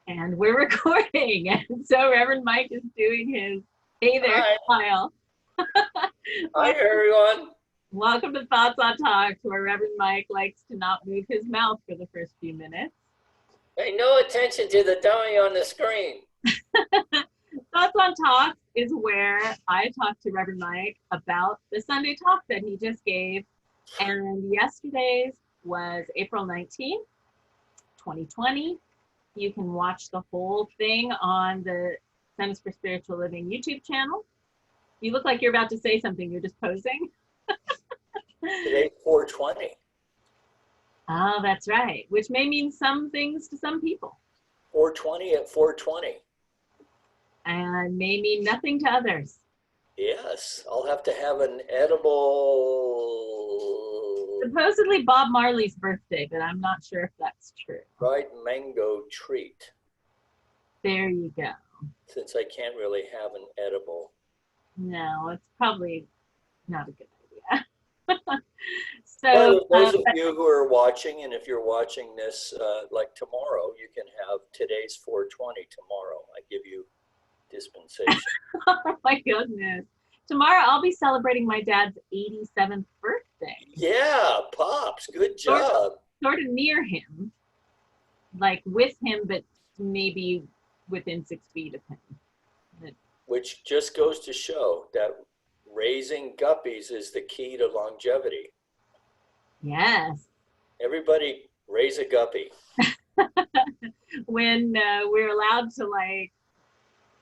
And we're recording. And so Reverend Mike is doing his hey there smile. Hi, everyone. Welcome to Thoughts on Talks, where Reverend Mike likes to not move his mouth for the first few minutes. Pay no attention to the dummy on the screen. Thoughts on Talks is where I talk to Reverend Mike about the Sunday talk that he just gave. And yesterday's was April 19th, 2020. You can watch the whole thing on the Centers for Spiritual Living YouTube channel. You look like you're about to say something. You're just posing. Today's 420. Oh, that's right. Which may mean some things to some people. 420 at 420. And may mean nothing to others. Yes, I'll have to have an edible. Supposedly Bob Marley's birthday, but I'm not sure if that's true. Dried mango treat. There you go. Since I can't really have an edible. No, it's probably not a good idea. So, well, those of you who are watching, and if you're watching this like tomorrow, you can have today's 420 tomorrow. I give you dispensation. Oh my goodness. Tomorrow I'll be celebrating my dad's 87th birthday. Yeah, Pops, good job. Sort of near him, like with him, but maybe within 6 feet of him. Which just goes to show that raising guppies is the key to longevity. Yes. Everybody raise a guppy. When we're allowed to like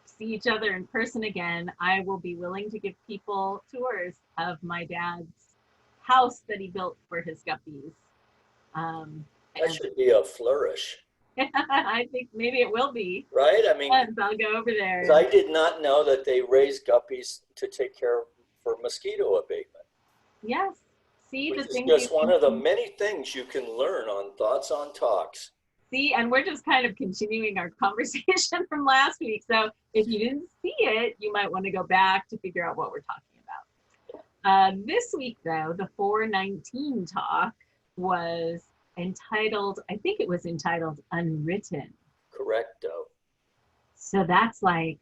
see each other in person again, I will be willing to give people tours of my dad's house that he built for his guppies. That should be a flourish. I think maybe it will be. Right? I mean, yes, I'll go over there. I did not know that they raise guppies to take care of for mosquito abatement. Yes. See, which the is thing just one of the many things you can learn on Thoughts on Talks. See, and we're just kind of continuing our conversation from last week. So if you didn't see it, you might want to go back to figure out what we're talking about. This week, though, the 419 talk was entitled, I think it was entitled Unwritten. Correcto. So that's like,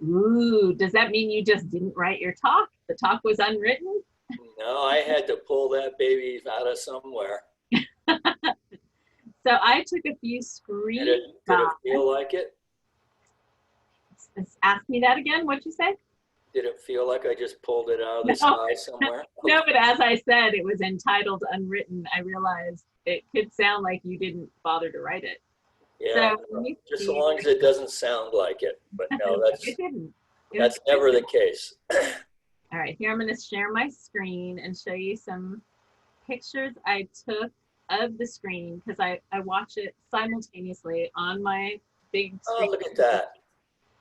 ooh, does that mean you just didn't write your talk? The talk was unwritten? No, I had to pull that baby out of somewhere. So I took a few screenshots. Did it feel like it? Ask me that again. What'd you say? Did it feel like I just pulled it out of the sky somewhere? No, but as I said, it was entitled Unwritten. I realized it could sound like you didn't bother to write it. Yeah, so, just as long as it doesn't sound like it. But no, it didn't. That's never the case. All right, here I'm going to share my screen and show you some pictures I took of the screen because I watch it simultaneously on my big screen. Oh, look at that.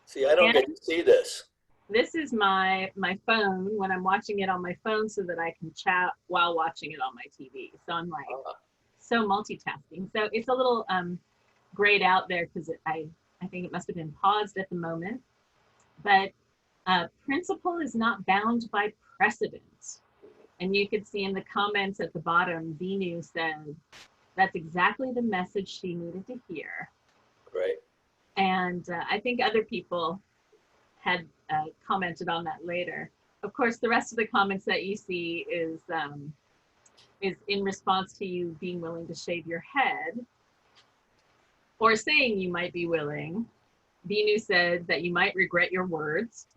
See, I don't get to see this. This is my phone when I'm watching it on my phone so that I can chat while watching it on my TV. So I'm like so multitasking. So it's a little grayed out there because I think it must have been paused at the moment. But principle is not bound by precedent. And you could see in the comments at the bottom, Vinu said, that's exactly the message she needed to hear. Great. And I think other people had commented on that later. Of course, the rest of the comments that you see is in response to you being willing to shave your head or saying you might be willing. Vinu said that you might regret your words.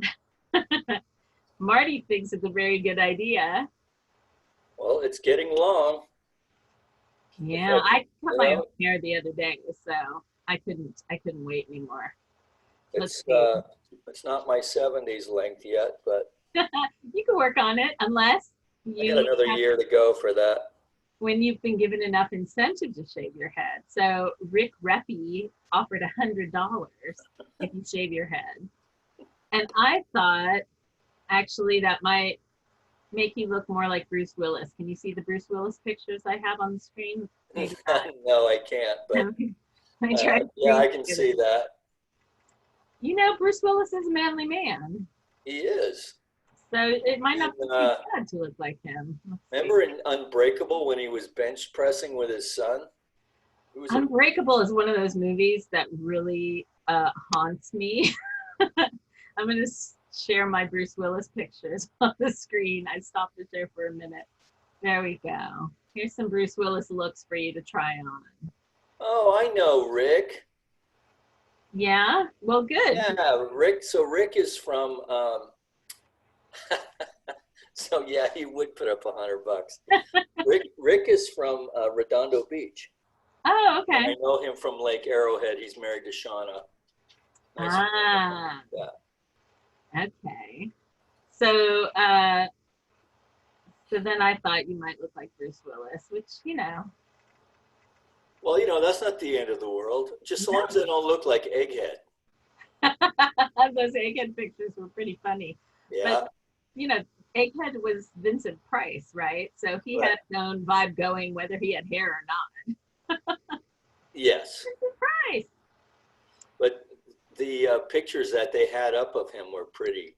Marty thinks it's a very good idea. Well, it's getting long. Yeah, I cut my own hair the other day, so I couldn't wait anymore. It's not my 70s length yet, but you can work on it unless you got another year to go for that. When you've been given enough incentive to shave your head. So Rick Reppy offered $100 if you shave your head. And I thought actually that might make you look more like Bruce Willis. Can you see the Bruce Willis pictures I have on the screen? No, I can't. But yeah, I can see that. You know, Bruce Willis is a manly man. He is. So it might not be too bad to look like him. Remember in Unbreakable when he was bench pressing with his son? Who was it? Unbreakable is one of those movies that really haunts me. I'm going to share my Bruce Willis pictures on the screen. I stopped it there for a minute. There we go. Here's some Bruce Willis looks for you to try on. Oh, I know Rick. Yeah? Well, good. Yeah, Rick. So Rick is from, so yeah, he would put up $100. Rick is from Redondo Beach. Oh, okay. And I know him from Lake Arrowhead. He's married to Shauna. Nice. Okay. So, so then I thought you might look like Bruce Willis, which, you know. Well, you know, that's not the end of the world. Just as long as they don't look like Egghead. Those Egghead pictures were pretty funny. Yeah. But, you know, Egghead was Vincent Price, right? So he Right. had his own vibe going, whether he had hair or not. Yes. Vincent Price. But the pictures that they had up of him were pretty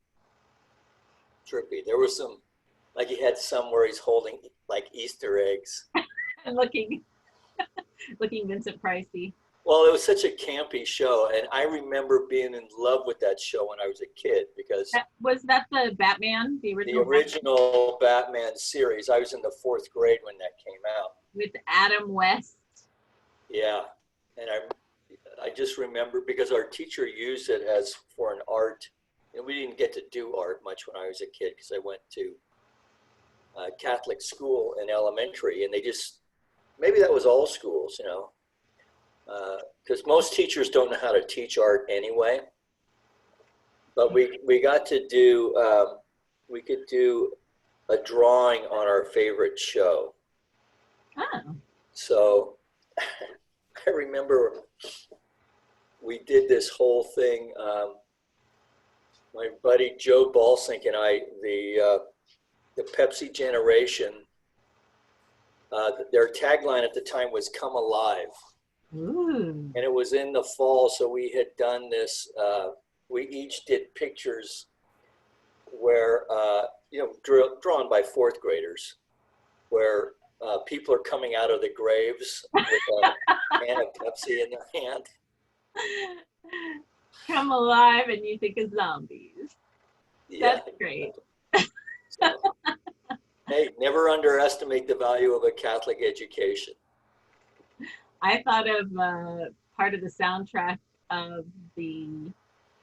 trippy. There was some, like he had some where he's holding like Easter eggs. And looking Vincent Pricey. Well, it was such a campy show, and I remember being in love with that show when I was a kid because Was that the Batman, the original Batman series. I was in the 4th grade when that came out. with Adam West? Yeah, and I just remember because our teacher used it as for an art, and we didn't get to do art much when I was a kid because I went to Catholic school in elementary, and they just, maybe that was all schools, you know, because most teachers don't know how to teach art anyway. But we got to do, we could do a drawing on our favorite show. Oh. So I remember we did this whole thing. My buddy Joe Balsink and I, the Pepsi Generation, their tagline at the time was "Come Alive." Ooh. And it was in the fall, so we had done this. We each did pictures where, you know, drawn by 4th graders, where people are coming out of the graves with a can of Pepsi in their hand. Come alive and you think of zombies. Yeah. That's great. So, hey, never underestimate the value of a Catholic education. I thought of part of the soundtrack of the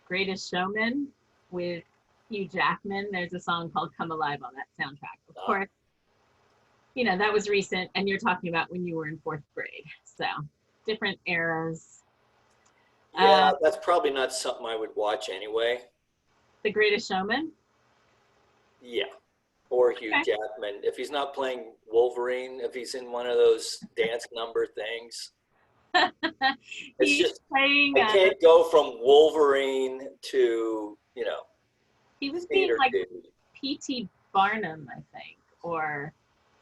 Greatest Showman with Hugh Jackman. There's a song called Come Alive on that soundtrack. Of course, you know, that was recent, and you're talking about when you were in 4th grade. So different eras. Yeah, that's probably not something I would watch anyway. The Greatest Showman? Yeah. Or Hugh Jackman. If he's not playing Wolverine, if he's in one of those dance number things. It's just, playing, I can't go from Wolverine to, you know. He was being like P.T. Barnum, I think, or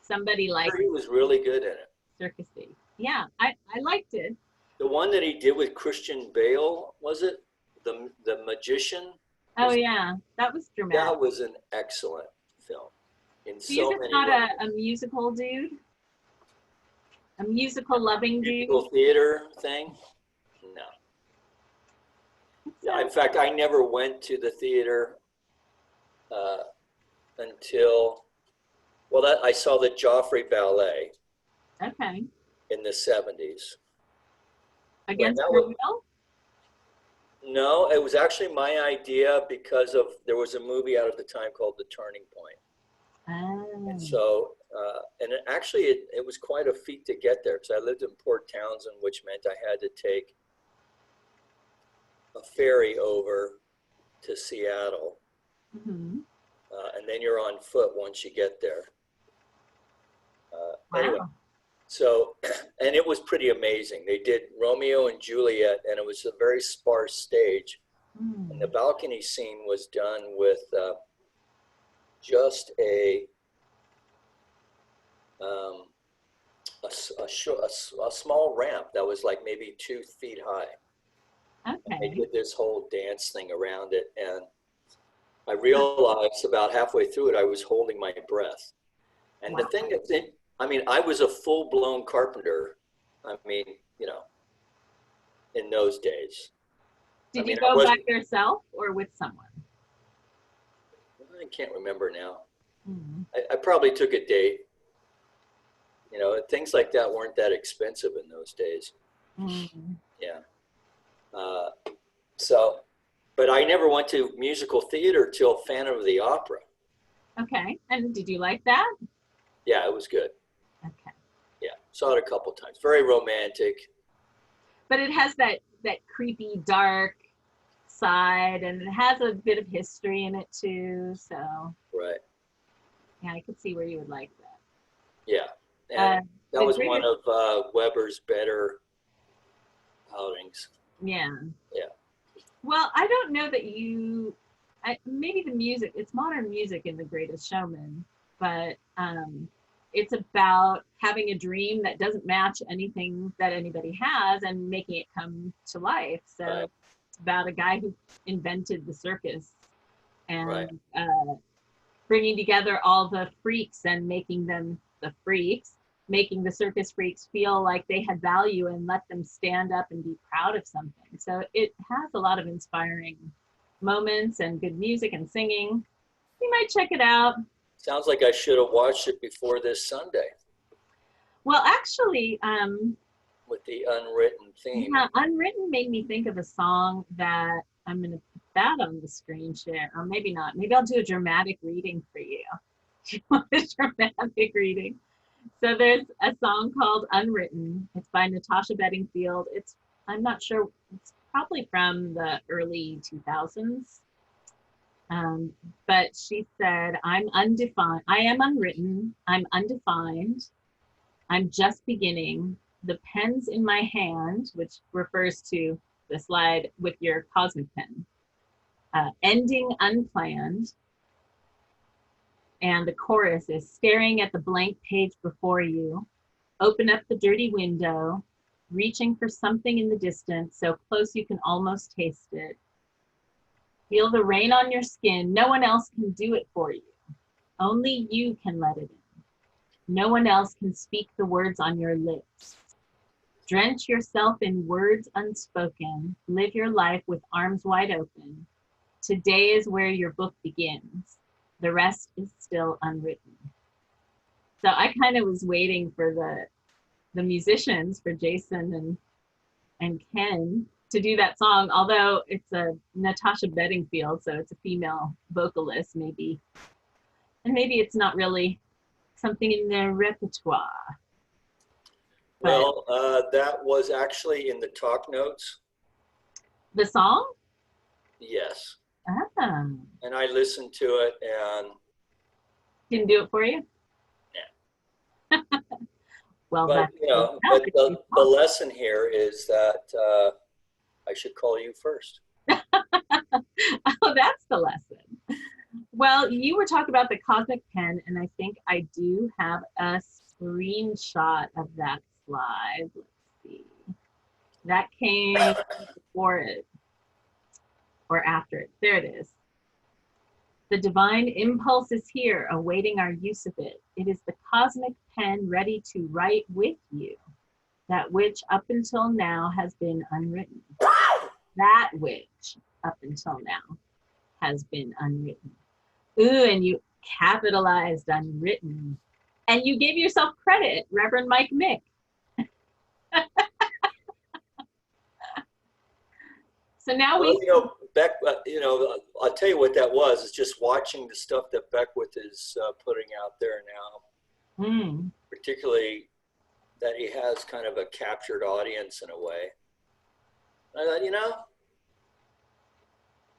somebody like. He was really good in it. Circusy. Yeah, I liked it. The one that he did with Christian Bale, was it? The Magician? Oh, yeah. That was dramatic. That was an excellent film. So you're just not a musical dude? A musical loving dude? Musical theater thing? No. Yeah, in fact, I never went to the theater until, well, I saw the Joffrey Ballet. Okay. In the 70s. Against your will? No, it was actually my idea because there was a movie out at the time called The Turning Point. Oh. And so, and it was quite a feat to get there because I lived in Port Townsend, which meant I had to take a ferry over to Seattle. Mm-hmm. And then you're on foot once you get there. Wow. Anyway, so, and it was pretty amazing. They did Romeo and Juliet, and it was a very sparse stage. Mm. And the balcony scene was done with just a small ramp that was like maybe 2 feet high. Okay. And they did this whole dance thing around it, and I realized about halfway through it, I was holding my breath. And the thing that I mean, I was a full-blown carpenter. I mean, you know, in those days. Did you go by yourself or with someone? I can't remember now. Mm-hmm. I probably took a date. You know, things like that weren't that expensive in those days. Mm-hmm. Yeah. But I never went to musical theater till Phantom of the Opera. Okay. And did you like that? Yeah, it was good. Okay. Yeah, saw it a couple times. Very romantic. But it has that creepy, dark side, and it has a bit of history in it too. So. Right. Yeah, I could see where you would like that. Yeah. And that was one of Weber's better outings. Yeah. Yeah. Well, I don't know that maybe the music, it's modern music in The Greatest Showman, but it's about having a dream that doesn't match anything that anybody has and making it come to life. So right. It's about a guy who invented the circus and right. Bringing together all the freaks and making them the freaks, making the circus freaks feel like they had value and let them stand up and be proud of something. So it has a lot of inspiring moments and good music and singing. You might check it out. Sounds like I should have watched it before this Sunday. Well, actually, with the Unwritten theme. Yeah, Unwritten made me think of a song that I'm going to put that on the screen share, or maybe not. Maybe I'll do a dramatic reading for you. Do you want a dramatic reading? So there's a song called Unwritten. It's by Natasha Beddingfield. I'm not sure, it's probably from the early 2000s. But she said, I am unwritten, I'm undefined, I'm just beginning, the pen's in my hand, which refers to the slide with your cosmic pen, ending unplanned. And the chorus is staring at the blank page before you, open up the dirty window, reaching for something in the distance, so close you can almost taste it. Feel the rain on your skin. No one else can do it for you. Only you can let it in. No one else can speak the words on your lips. Drench yourself in words unspoken. Live your life with arms wide open. Today is where your book begins. The rest is still unwritten. So I kind of was waiting for the musicians, for Jason and Ken, to do that song, although it's a Natasha Beddingfield, so it's a female vocalist, maybe. And maybe it's not really something in their repertoire. Well, that was actually in the talk notes. The song? Yes. Ah. And I listened to it and... Didn't do it for you? Yeah. Well, but, the lesson here is that I should call you first. Oh, that's the lesson. Well, you were talking about the cosmic pen, and I think I do have a screenshot of that slide. Let's see. That came before it or after it. There it is. The divine impulse is here, awaiting our use of it. It is the cosmic pen ready to write with you that which up until now has been unwritten. That which up until now has been unwritten. Ooh, and you capitalized unwritten. And you gave yourself credit, Reverend Mike Mick. So now Beck, I'll tell you what that was. It's just watching the stuff that Beckwith is putting out there now. Mm. Particularly that he has kind of a captured audience in a way. I thought,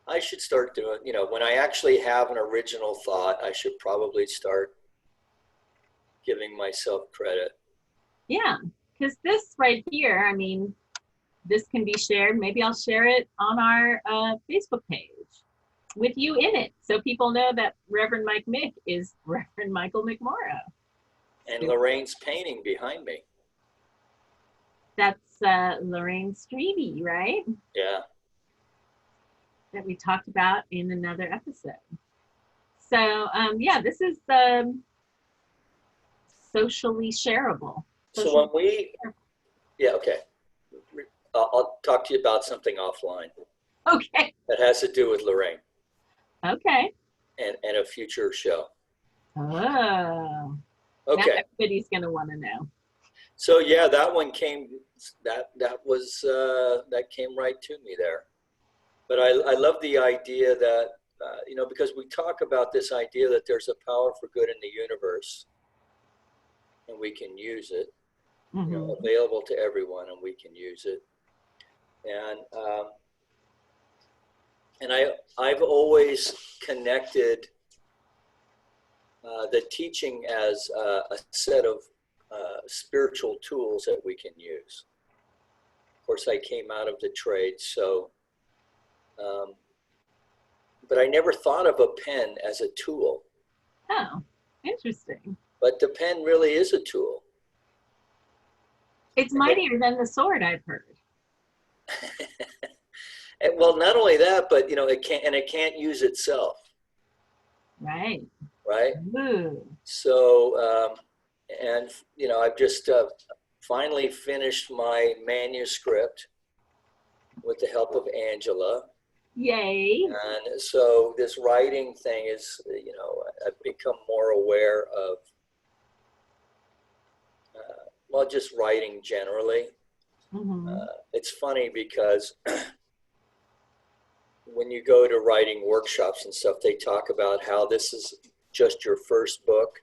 I should start doing, when I actually have an original thought, I should probably start giving myself credit. Yeah, because this right here, this can be shared. Maybe I'll share it on our Facebook page with you in it, so people know that Reverend Mike Mick is Reverend Michael McMorrow. And Lorraine's painting behind me. That's Lorraine Strebe, right? Yeah. That we talked about in another episode. So yeah, this is socially shareable. So when yeah, okay. I'll talk to you about something offline. Okay. That has to do with Lorraine. Okay. And a future show. Oh. Okay. Now everybody's gonna want to know. So yeah, that one came. That came right to me there. But I love the idea that because we talk about this idea that there's a power for good in the universe, and we can use it. Mm-hmm. Available to everyone, and we can use it. And I've always connected the teaching as a set of spiritual tools that we can use. Of course, I came out of the trade, so, but I never thought of a pen as a tool. Oh, interesting. But the pen really is a tool. It's mightier than the sword, I've heard. Well, not only that, but it can't use itself. Right. Right. Ooh. So, I've just finally finished my manuscript with the help of Angela. Yay. And so this writing thing is, I've become more aware of, just writing generally. Mm-hmm. It's funny because when you go to writing workshops and stuff, they talk about how this is just your first book,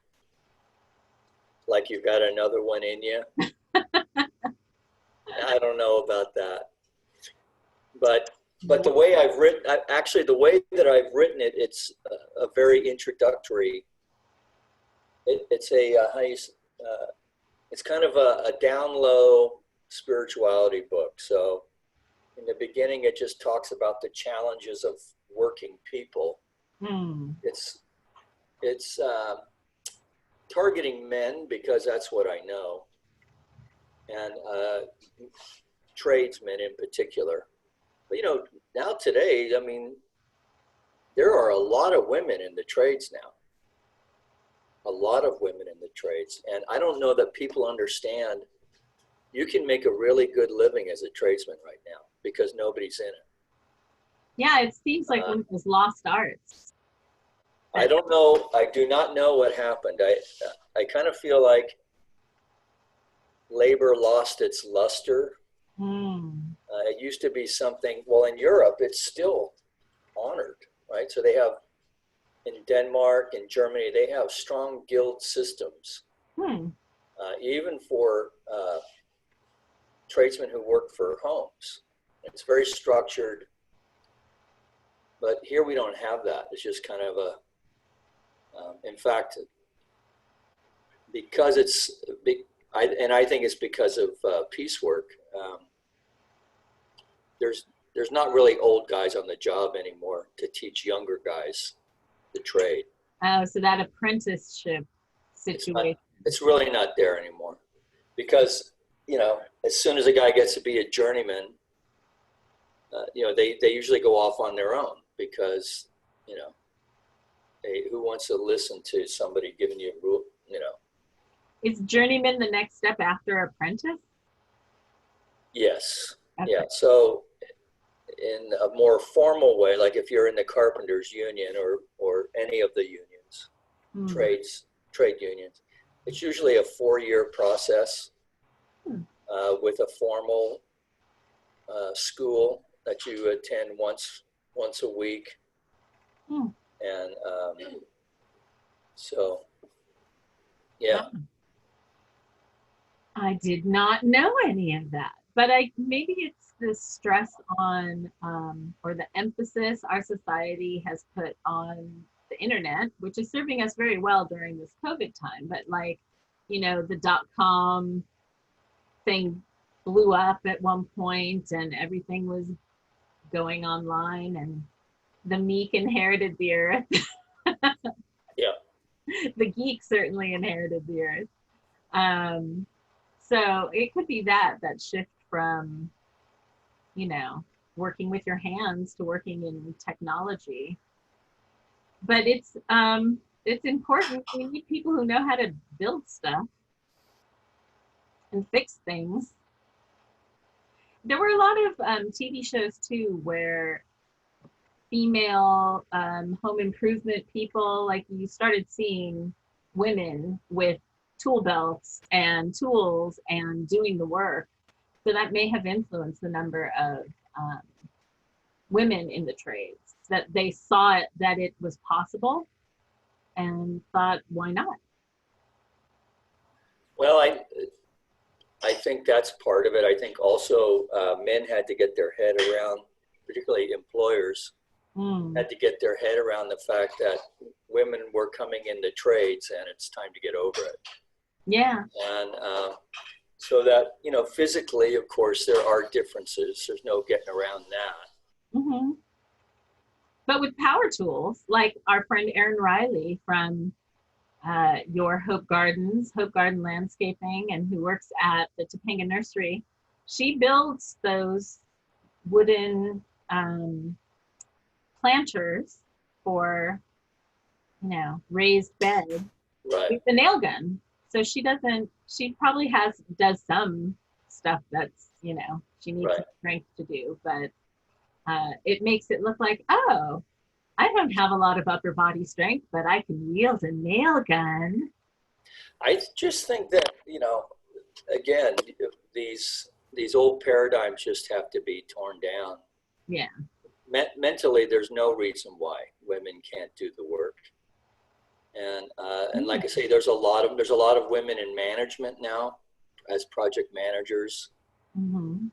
like you've got another one in you. I don't know about that, but the way I've written, the way that I've written it, it's a very introductory. It's kind of a down low spirituality book. So in the beginning, it just talks about the challenges of working people. Mm. It's targeting men because that's what I know, and tradesmen in particular. But now today, I mean, there are a lot of women in the trades now. A lot of women in the trades, and I don't know that people understand. You can make a really good living as a tradesman right now because nobody's in it. Yeah, it seems like one of those lost arts. I don't know. I do not know what happened. I kind of feel like labor lost its luster. It used to be something, well, in Europe, it's still honored, right? So they have, in Denmark, in Germany, they have strong guild systems. Even for tradesmen who work for homes. It's very structured. But here we don't have that. It's just kind of in fact, because I think it's because of piecework. There's not really old guys on the job anymore to teach younger guys the trade. Oh, so that apprenticeship situation. It's really not there anymore, because as soon as a guy gets to be a journeyman, they usually go off on their own because who wants to listen to somebody giving you a rule? Is journeyman the next step after apprentice? Yes. Okay. Yeah. So in a more formal way, like if you're in the carpenters union or any of the unions, trade unions, it's usually a 4-year process with a formal school that you attend once a week. And so, yeah. I did not know any of that, but maybe it's the stress on or the emphasis our society has put on the internet, which is serving us very well during this COVID time. But the .com thing blew up at one point and everything was going online, and the meek inherited the earth. Yeah. The geek certainly inherited the earth. So it could be that shift from, working with your hands to working in technology. But it's important. We need people who know how to build stuff and fix things. There were a lot of TV shows too where female home improvement people, like you started seeing women with tool belts and tools and doing the work. So that may have influenced the number of women in the trades, that they saw it, that it was possible and thought, why not? Well, I think that's part of it. I think also men had to get their head around, particularly employers, had to get their head around the fact that women were coming in the trades and it's time to get over it. Yeah. And so that, you know, physically, of course, there are differences. There's no getting around that. Mm-hmm. But with power tools, like our friend Erin Riley from your Hope Garden Landscaping, and who works at the Topanga Nursery, she builds those wooden planters for, you know, raised bed with the nail gun. So she probably does some stuff that's, you know, she needs some strength to do, but it makes it look like, oh, I don't have a lot of upper body strength, but I can wield a nail gun. I just think that, you know, again, these old paradigms just have to be torn down. Yeah. Mentally, there's no reason why women can't do the work. And like I say, there's a lot of women in management now as project managers. Mm-hmm.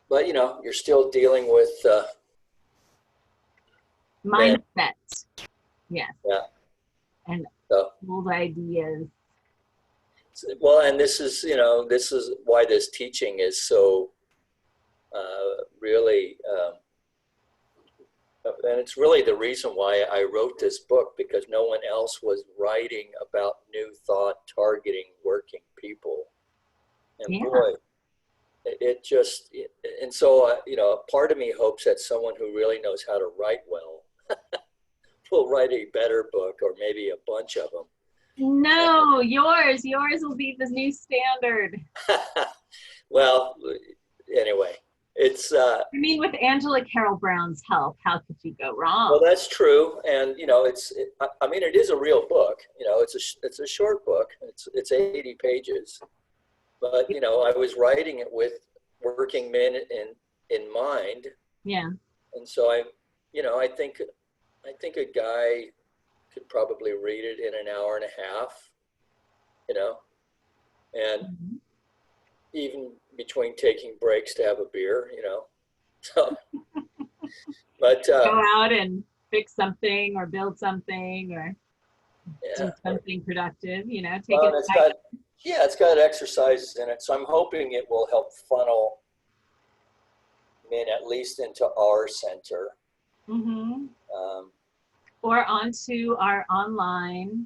But you know, you're still dealing with mindset. Yes. Yeah. And old ideas. Well, and this is why this teaching is so really, and it's really the reason why I wrote this book, because no one else was writing about new thought targeting working people. And boy, and so, you know, part of me hopes that someone who really knows how to write well will write a better book, or maybe a bunch of them. No, yours will be the new standard. Well, anyway, it's. I mean, with Angela Carole Brown's help, how could you go wrong? Well, that's true, and you know, I mean, it is a real book. You know, it's a short book. It's 80 pages, but you know, I was writing it with working men in mind. Yeah. And so I think a guy could probably read it in an hour and a half, you know, and even between taking breaks to have a beer, you know. So, but go out and fix something or build something or do something productive, you know. It's got exercises in it, so I'm hoping it will help funnel men at least into our center. Mm-hmm. Or onto our online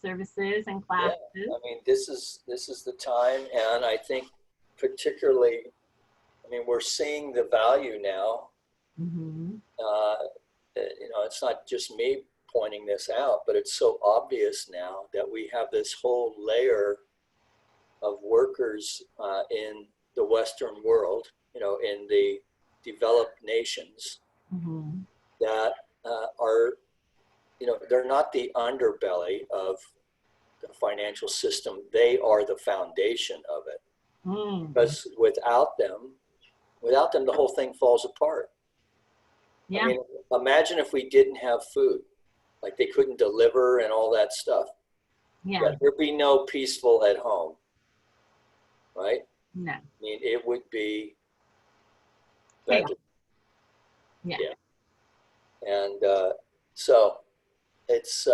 services and classes. Yeah, I mean, this is the time, and I think particularly, I mean, we're seeing the value now. Mm-hmm. You know, it's not just me pointing this out, but it's so obvious now that we have this whole layer of workers in the Western world, you know, in the developed nations, that are, you know, they're not the underbelly of the financial system. They are the foundation of it. Because without them, the whole thing falls apart. Yeah. I mean, imagine if we didn't have food, like they couldn't deliver and all that stuff. Yeah. There'd be no peaceful at home, right? No. I mean, it would be. Yeah. And so it's,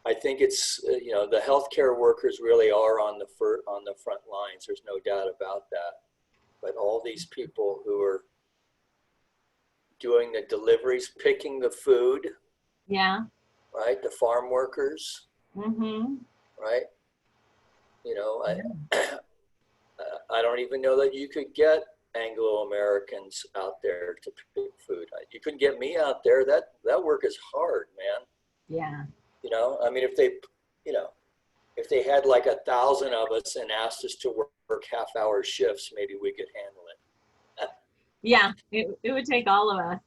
I think it's, you know, the healthcare workers really are on the front lines. There's no doubt about that. But all these people who are doing the deliveries, picking the food. Yeah. Right? The farm workers. Mm-hmm. Right? You know, I don't even know that you could get Anglo-Americans out there to pick food. You couldn't get me out there. That work is hard, man. Yeah. You know, I mean, if they had like 1,000 of us and asked us to work half-hour shifts, maybe we could handle it. Yeah, it would take all of us.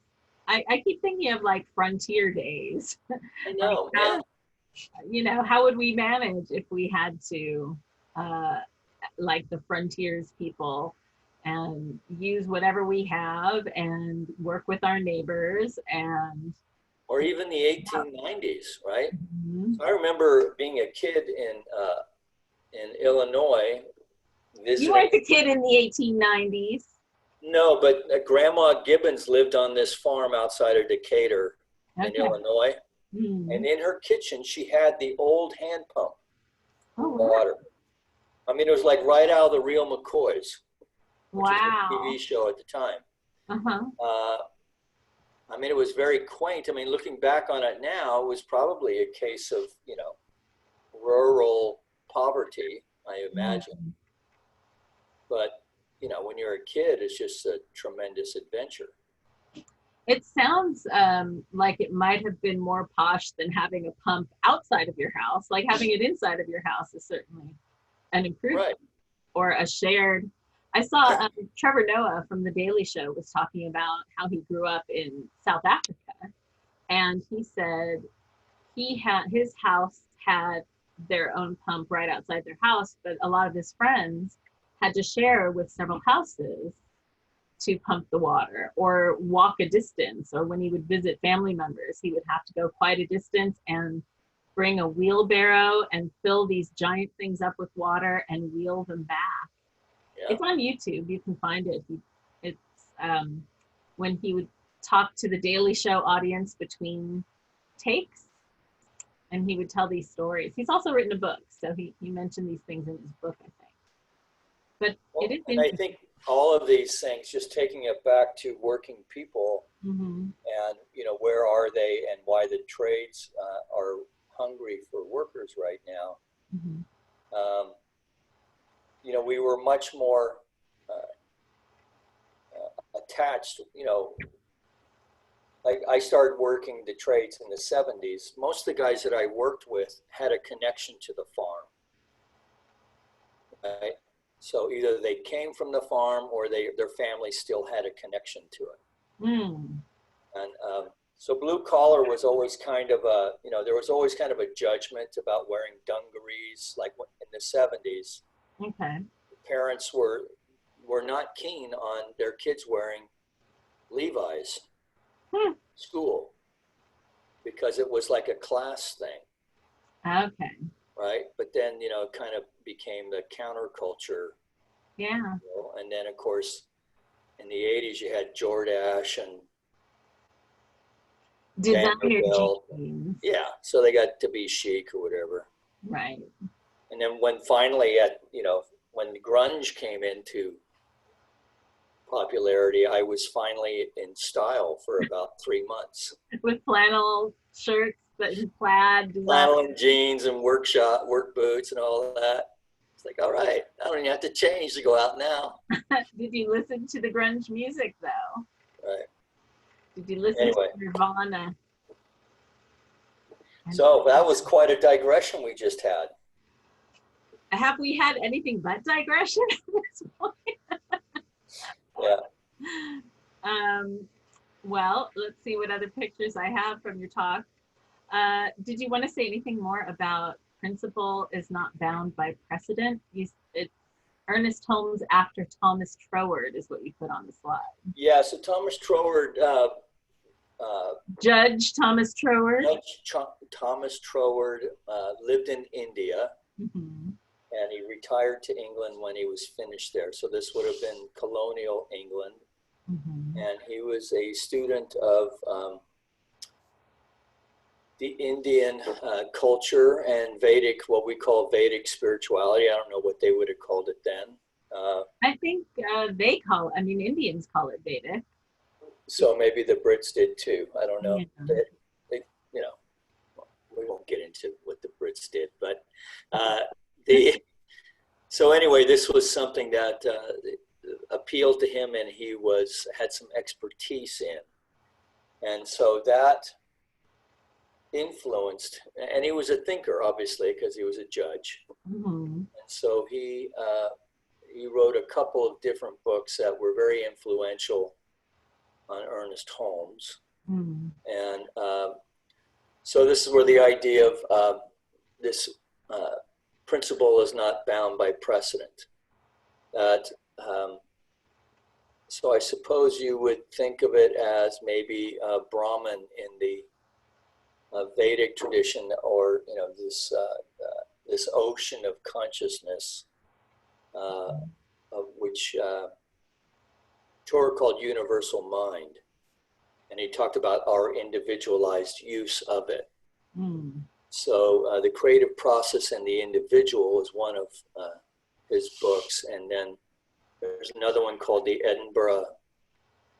I keep thinking of like frontier days. I know, like yeah. You know, how would we manage if we had to, like the frontiers people, and use whatever we have and work with our neighbors and. Or even the 1890s, right? Mhm. So I remember being a kid in Illinois visiting. You weren't a kid in the 1890s. No, but Grandma Gibbons lived on this farm outside of Decatur in Illinois. Mm. And in her kitchen, she had the old hand pump for Oh, water. I mean, it was like right out of the Real McCoys, which was a TV show at the time. Uh-huh. I mean, it was very quaint. I mean, looking back on it now, it was probably a case of, you know, rural poverty, I imagine. Mm. But, you know, when you're a kid, it's just a tremendous adventure. It sounds like it might have been more posh than having a pump outside of your house. Like having it inside of your house is certainly an improvement, Right. Or a shared. I saw Trevor Noah from The Daily Show was talking about how he grew up in South Africa, and he said his house had their own pump right outside their house, but a lot of his friends had to share with several houses to pump the water or walk a distance, or when he would visit family members, he would have to go quite a distance and bring a wheelbarrow and fill these giant things up with water and wheel them back. Yeah. It's on YouTube. You can find it. It's when he would talk to the Daily Show audience between takes, and he would tell these stories. He's also written a book, so he mentioned these things in his book, I think. But it is and I think all of these things, just taking it back to working people, mm-hmm. and, you know, where are they and why the trades are hungry for workers right now. Mm-hmm. You know, we were much more attached, you know, like I started working the trades in the 70s. Most of the guys that I worked with had a connection to the farm, right? So either they came from the farm or their family still had a connection to it. Mm. And so blue collar was always kind of a, you know, there was always kind of a judgment about wearing dungarees, like in the 70s. Okay. Parents were not keen on their kids wearing Levi's school because it was like a class thing. Okay. Right. But then, you know, it kind of became the counterculture. Yeah. You know? And then, of course, in the 80s, you had Jordache and designer jeans. Yeah. So they got to be chic or whatever. Right. And then when finally, when grunge came into popularity, I was finally in style for about 3 months. With flannel shirts and plaid. Flannel and jeans and work boots and all that. It's like, all right, I don't even have to change to go out now. Did you listen to the grunge music though? Right. Did you listen to Nirvana? So that was quite a digression we just had. Have we had anything but digression at this point? Yeah. Well, let's see what other pictures I have from your talk. Did you want to say anything more about principle is not bound by precedent? It's Ernest Holmes after Thomas Troward is what you put on the slide. Yeah, so Thomas Troward. Judge Thomas Troward. Thomas Troward lived in India. Mm-hmm. And he retired to England when he was finished there. So this would have been colonial England. Mm-hmm. And he was a student of the Indian culture and Vedic, what we call Vedic spirituality. I don't know what they would have called it then. I think Indians call it Vedic. So maybe the Brits did too. I don't know. Yeah. They, you know, we won't get into what the Brits did, but so anyway, this was something that appealed to him, and he had some expertise in, and so that influenced. And he was a thinker, obviously, because he was a judge. Mm-hmm. And so he he wrote a couple of different books that were very influential on Ernest Holmes. Mm. And so this is where the idea of this principle is not bound by precedent. That so I suppose you would think of it as maybe Brahman in the Vedic tradition, or this ocean of consciousness, of which Troward called universal mind, and he talked about our individualized use of it. Mm. So the creative process and the individual is one of his books, and then there's another one called the Edinburgh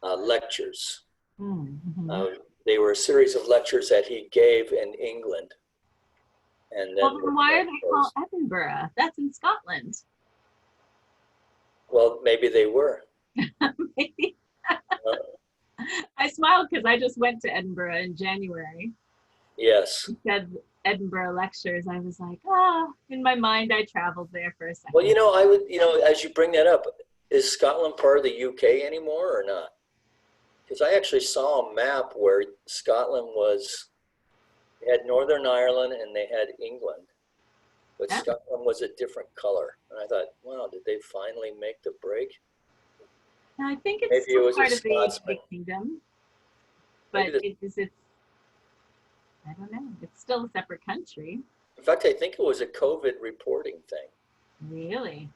Lectures. Mm-hmm. They were a series of lectures that he gave in England. And then, Well, then why are they called Edinburgh? That's in Scotland. Well, maybe they were. Maybe. I smiled because I just went to Edinburgh in January. Yes. He said Edinburgh Lectures. I was like, oh, in my mind, I traveled there for a second. Well, I would, as you bring that up, is Scotland part of the UK anymore or not? Because I actually saw a map where Scotland they had Northern Ireland and they had England, but Scotland was a different color. And I thought, wow, did they finally make the break? I think it's Maybe it was part of the Scotsman. kingdom, but it's I don't know. It's still a separate country. In fact, I think it was a COVID reporting thing. Really?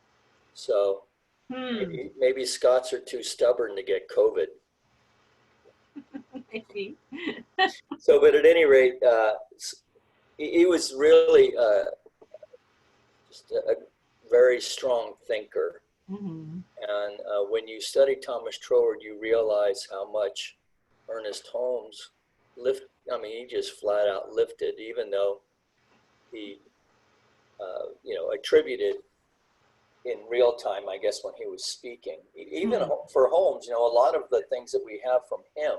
So maybe Scots are too stubborn to get COVID. I see. So, but at any rate, he was really just a very strong thinker. Mm-hmm. And when you study Thomas Troward, you realize how much Ernest Holmes he just flat out lifted, even though he, attributed in real time, I guess, when he was speaking. Even for Holmes, a lot of the things that we have from him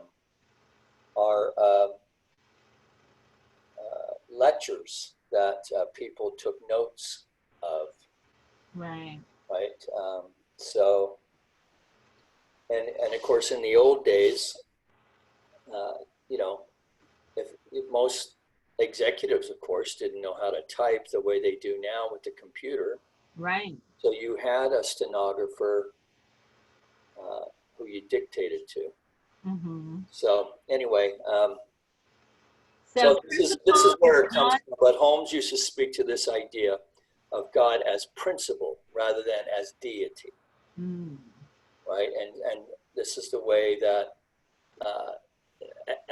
are lectures that people took notes of. Right. So, and of course, in the old days, if most executives, of course, didn't know how to type the way they do now with the computer. Right. So you had a stenographer who you dictated to. Mm-hmm. So anyway, so this is where it comes from. But Holmes used to speak to this idea of God as principle rather than as deity. Mm. Right, and this is the way that,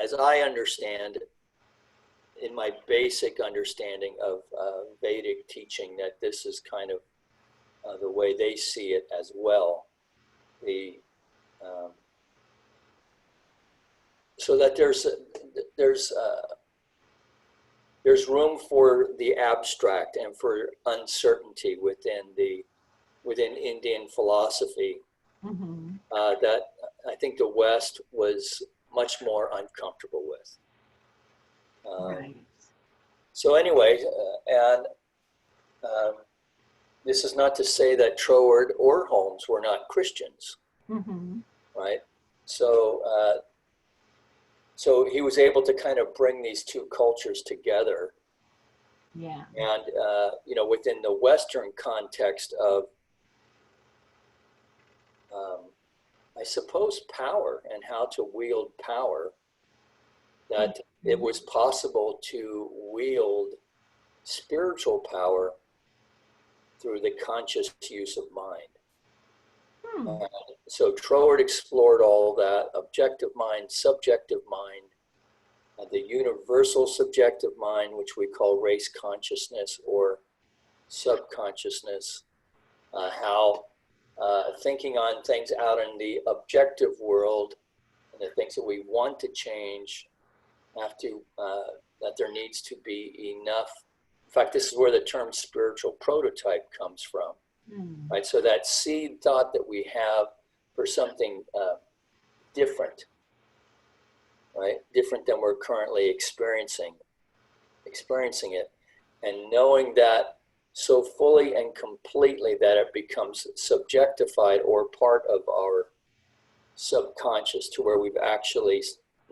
as I understand, in my basic understanding of Vedic teaching, that this is kind of the way they see it as well. So that there's room for the abstract and for uncertainty within Indian philosophy. Mm-hmm. That I think the West was much more uncomfortable with. Right. So anyway, this is not to say that Troward or Holmes were not Christians. Mm-hmm. Right? So he was able to kind of bring these two cultures together. Yeah. And, within the Western context of, I suppose, power and how to wield power, that it was possible to wield spiritual power through the conscious use of mind. So Troward explored all that: objective mind, subjective mind, the universal subjective mind, which we call race consciousness or subconsciousness, how thinking on things out in the objective world and the things that we want to change have to, that there needs to be enough. In fact, this is where the term spiritual prototype comes from. Right, so that seed thought that we have for something different, right, different than we're currently experiencing it, and knowing that so fully and completely that it becomes subjectified or part of our subconscious, to where we've actually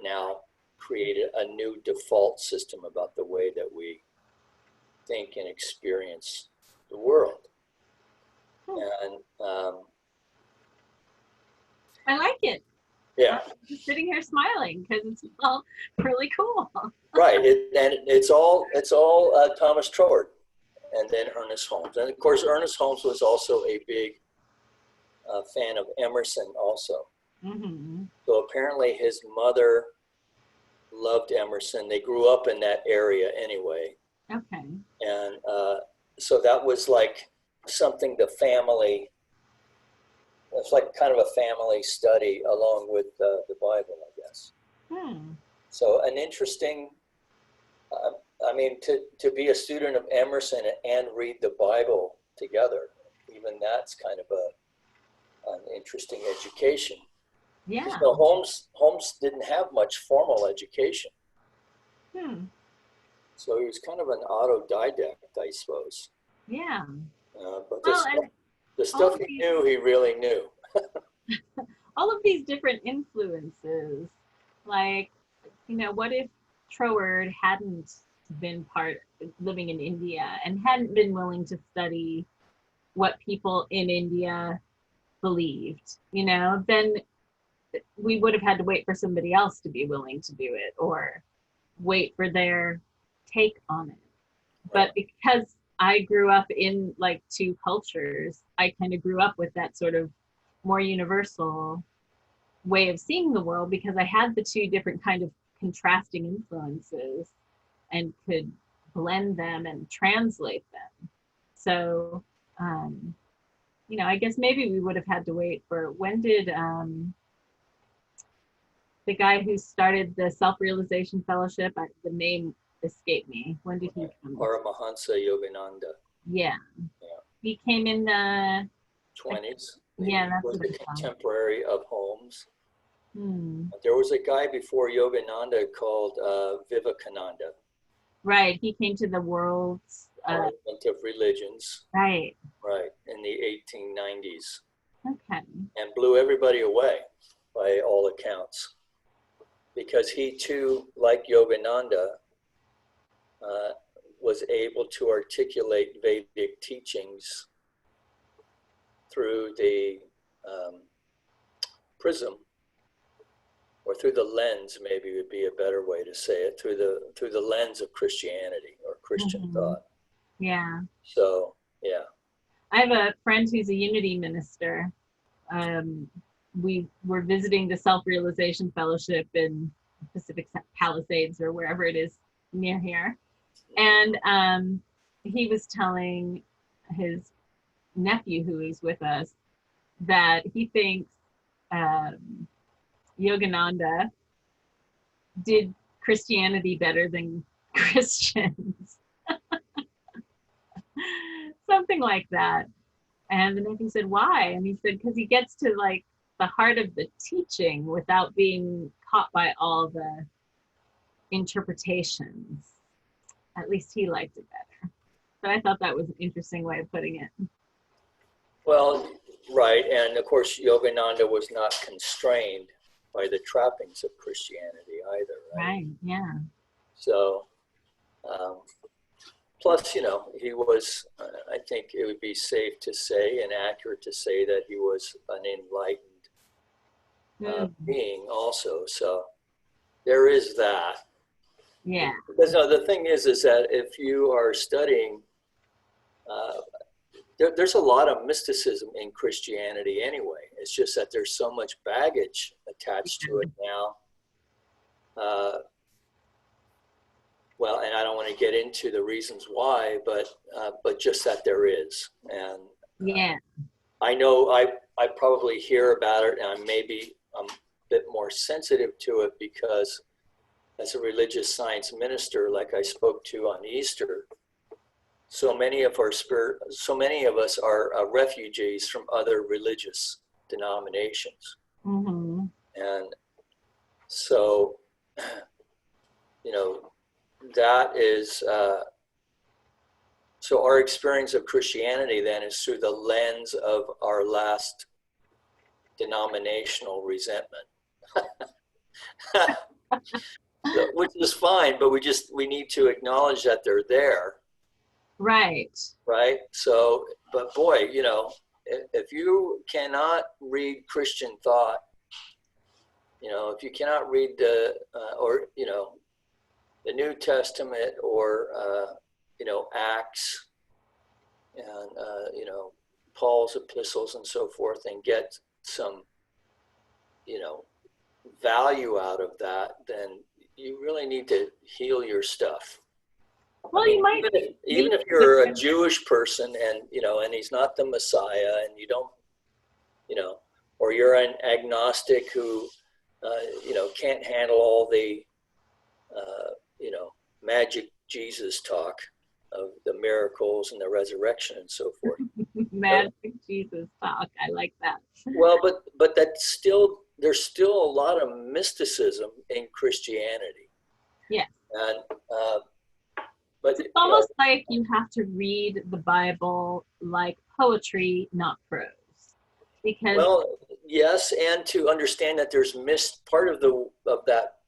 now created a new default system about the way that we think and experience the world. And I like it. yeah, I'm just sitting here smiling because it's all really cool. right. And it's all Thomas Troward, and then Ernest Holmes. And of course, Ernest Holmes was also a big fan of Emerson also. Mm-hmm. So apparently his mother loved Emerson. They grew up in that area anyway. Okay. And so that was like something the family, it's like kind of a family study along with the Bible, I guess. So an interesting, I mean, to be a student of Emerson and read the Bible together, even that's kind of an interesting education. Yeah. So Holmes didn't have much formal education. So he was kind of an autodidact, I suppose. Yeah. But the stuff he knew, he really knew. All of these different influences, like, what if Troward hadn't been living in India and hadn't been willing to study what people in India believed, then we would have had to wait for somebody else to be willing to do it, or wait for their take on it. But because I grew up in like two cultures, I kind of grew up with that sort of more universal way of seeing the world, because I had the two different kind of contrasting influences and could blend them and translate them. So, I guess maybe we would have had to wait for, when did the guy who started the Self-Realization Fellowship, the name escaped me. When did he come? Paramahansa Yogananda. Yeah. He came in the 20s. Yeah, He that's was what a it's called. contemporary of Holmes. There was a guy before Yogananda called Vivekananda. Right, he came to the world's Argument of Religions. Right. Right, in the 1890s. Okay. And blew everybody away, by all accounts. Because he too, like Yogananda, was able to articulate Vedic teachings through the prism, or through the lens, maybe would be a better way to say it, through the lens of Christianity or Christian thought. Yeah. So, yeah. I have a friend who's a Unity minister. We were visiting the Self-Realization Fellowship in Pacific Palisades, or wherever it is near here. And he was telling his nephew, who is with us, that he thinks Yogananda did Christianity better than Christians. Something like that. And the nephew said, why? And he said, because he gets to like the heart of the teaching without being caught by all the interpretations. At least he liked it better. But I thought that was an interesting way of putting it. Well, right. And of course, Yogananda was not constrained by the trappings of Christianity either. Right, yeah. So, plus, he was, I think it would be safe to say and accurate to say that he was an enlightened being also. So there is that. Yeah. Because the thing is that if you are studying, there's a lot of mysticism in Christianity anyway. It's just that there's so much baggage attached to it now. Well, and I don't want to get into the reasons why, but just that there is. And yeah, I know I probably hear about it, and I'm a bit more sensitive to it because as a religious science minister, like I spoke to on Easter, so many of us are refugees from other religious denominations. Mm-hmm. And so, that is So our experience of Christianity then is through the lens of our last denominational resentment. Which is fine, but we need to acknowledge that they're there. Right. Right. So, but boy, you know, if you cannot read Christian thought, you know, if you cannot read the, or, you know, the New Testament or, you know, Acts and, you know, Paul's epistles and so forth, and get some, you know, value out of that, then you really need to heal your stuff. Well, I mean, you might even if you're a Jewish person and, you know, and he's not the Messiah, and you don't, you know, or you're an agnostic who, you know, can't handle all the, you know, magic Jesus talk of the miracles and the resurrection and so forth. magic Jesus talk. I like that. Well, but that's still, there's still a lot of mysticism in Christianity. Yeah. And, but it's almost like you have to read the Bible like poetry, not prose. Because well, yes, and to understand that there's part of that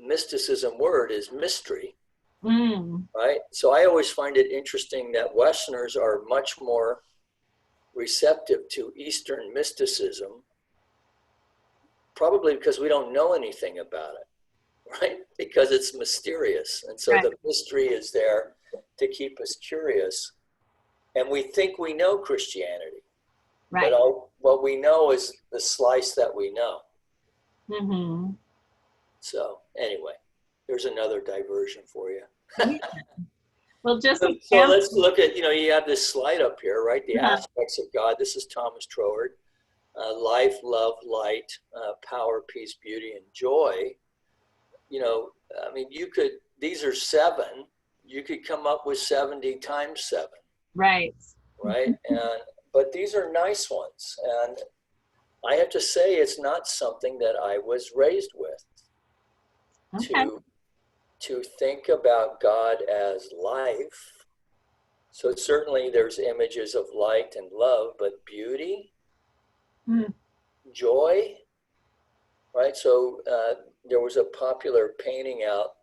mysticism word is mystery. Right? So I always find it interesting that Westerners are much more receptive to Eastern mysticism, probably because we don't know anything about it, right? Because it's mysterious. And so the mystery is there to keep us curious. And we think we know Christianity. Right. But what we know is the slice that we know. Mm-hmm. So anyway, there's another diversion for you. Well, just so let's look at, you know, you have this slide up here, right? The aspects of God. This is Thomas Troward. Life, love, light, power, peace, beauty, and joy. You know, I mean, these are 7. You could come up with 70 times 7. Right. Right. But these are nice ones. And I have to say, it's not something that I was raised with. Okay. To think about God as life. So certainly there's images of light and love, but beauty, joy, right? So there was a popular painting out.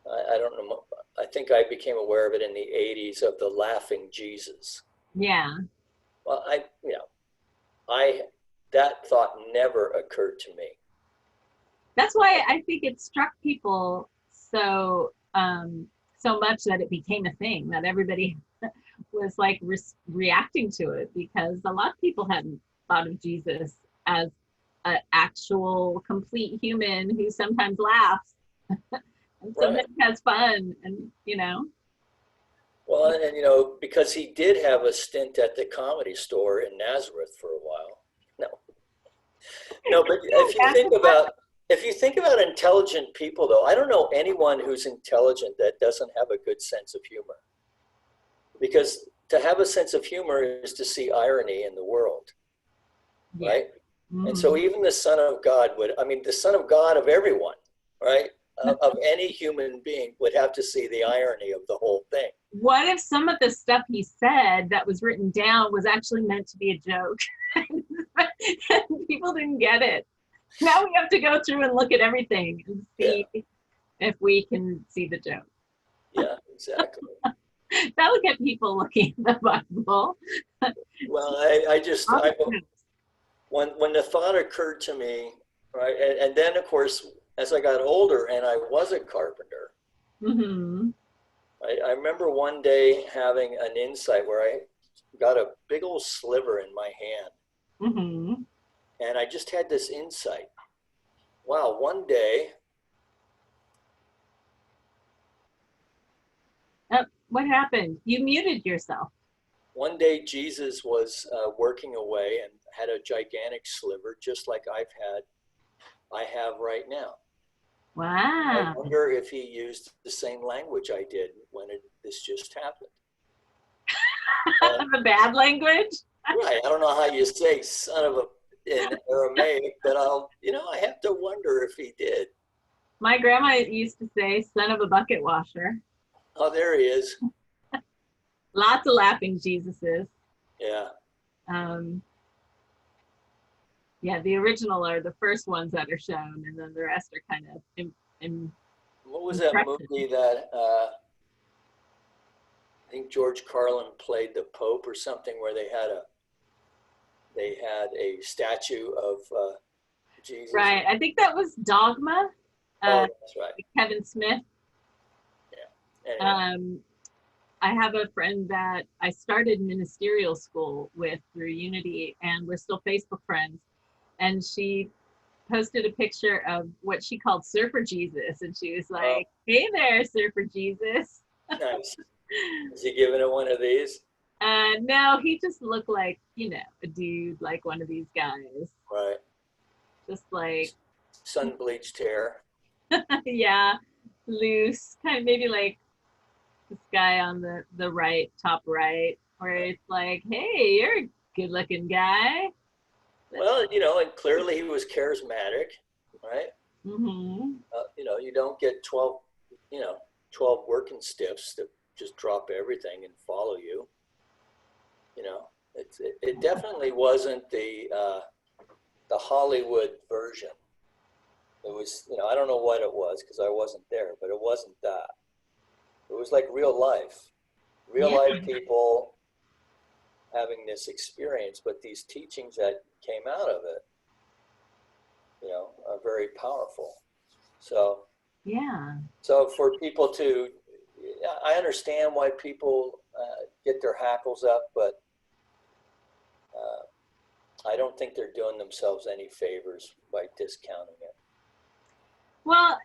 I don't know. I think I became aware of it in the 80s, of the laughing Jesus. Yeah. Well, that thought never occurred to me. That's why I think it struck people so much that it became a thing, that everybody was like reacting to it, because a lot of people hadn't thought of Jesus as an actual complete human who sometimes laughs and sometimes has fun, and you know. Well, and you know, because he did have a stint at the Comedy Store in Nazareth for a while. No, but if you think about intelligent people, though, I don't know anyone who's intelligent that doesn't have a good sense of humor. Because to have a sense of humor is to see irony in the world, right? Mm-hmm. And so even the Son of God the Son of God of everyone, right? Of any human being would have to see the irony of the whole thing. What if some of the stuff he said that was written down was actually meant to be a joke? And people didn't get it. Now we have to go through and look at everything and see if we can see the joke. Yeah, exactly. That'll get people looking at the Bible. Well, when the thought occurred to me, right, and then of course, as I got older and I was a carpenter, I remember one day having an insight where I got a big old sliver in my hand. And I just had this insight. Wow, one day. What happened? You muted yourself. One day Jesus was working away and had a gigantic sliver, just like I have right now. Wow. I wonder if he used the same language I did when this just happened. The bad language? Right. I don't know how you say son of a in Aramaic, but I have to wonder if he did. My grandma used to say son of a bucket washer. Oh, there he is. Lots of laughing Jesuses. Yeah. Yeah, the original are the first ones that are shown, and then the rest are kind of What was that movie that I think George Carlin played the Pope or something, where they had a statue of Jesus? Right. I think that was Dogma. Oh, that's right. Kevin Smith. Yeah. Anyway. I have a friend that I started ministerial school with through Unity, and we're still Facebook friends. And she posted a picture of what she called Surfer Jesus, and she was like, "Hey there, Surfer Jesus." Nice. Is he giving it one of these? No, he just looked like, a dude, like one of these guys. Right. Just like sun-bleached hair. Yeah, loose, kind of maybe like this guy on the right, top right, where it's like, hey, you're a good-looking guy. Well, and clearly he was charismatic, right? Mm-hmm. You don't get 12 working stiffs that just drop everything and follow you. It definitely wasn't the Hollywood version. It was, I don't know what it was because I wasn't there, but it wasn't that. It was like real life people having this experience, but these teachings that came out of it, are very powerful. So, yeah. So for people to, I understand why people get their hackles up, but I don't think they're doing themselves any favors by discounting it. Well,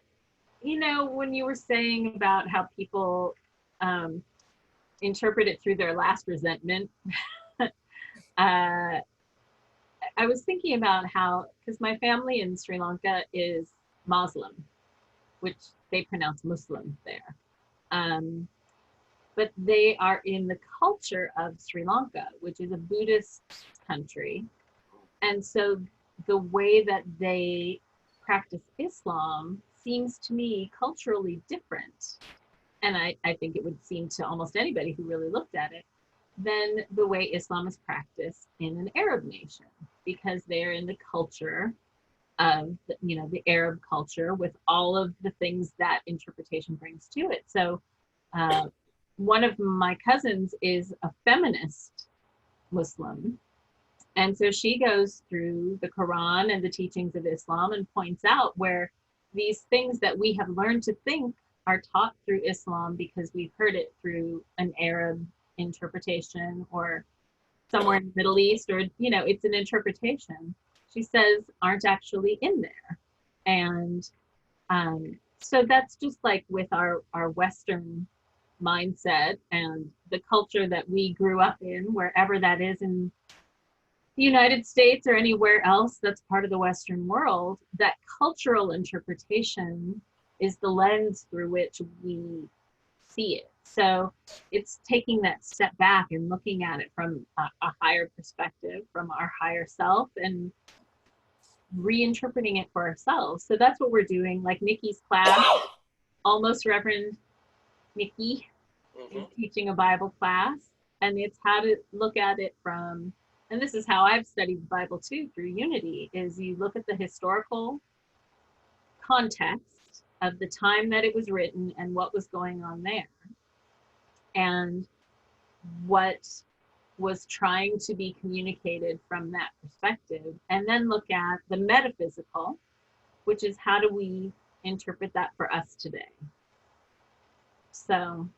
when you were saying about how people interpret it through their last resentment, I was thinking about how, because my family in Sri Lanka is Muslim, which they pronounce Muslim there. But they are in the culture of Sri Lanka, which is a Buddhist country. And so the way that they practice Islam seems to me culturally different. And I think it would seem to almost anybody who really looked at it, than the way Islam is practiced in an Arab nation, because they're in the culture of, the Arab culture with all of the things that interpretation brings to it. So one of my cousins is a feminist Muslim. And so she goes through the Quran and the teachings of Islam and points out where these things that we have learned to think are taught through Islam because we've heard it through an Arab interpretation or somewhere in the Middle East, or, it's an interpretation, she says, aren't actually in there. And so that's just like with our Western mindset and the culture that we grew up in, wherever that is in the United States or anywhere else that's part of the Western world, that cultural interpretation is the lens through which we see it. So it's taking that step back and looking at it from a higher perspective, from our higher self, and reinterpreting it for ourselves. So that's what we're doing. Like Nikki's class, Almost Reverend Nikki, is teaching a Bible class, and it's how to look at it from, and this is how I've studied the Bible too through Unity, is you look at the historical context of the time that it was written and what was going on there, and what was trying to be communicated from that perspective, and then look at the metaphysical, which is how do we interpret that for us today. So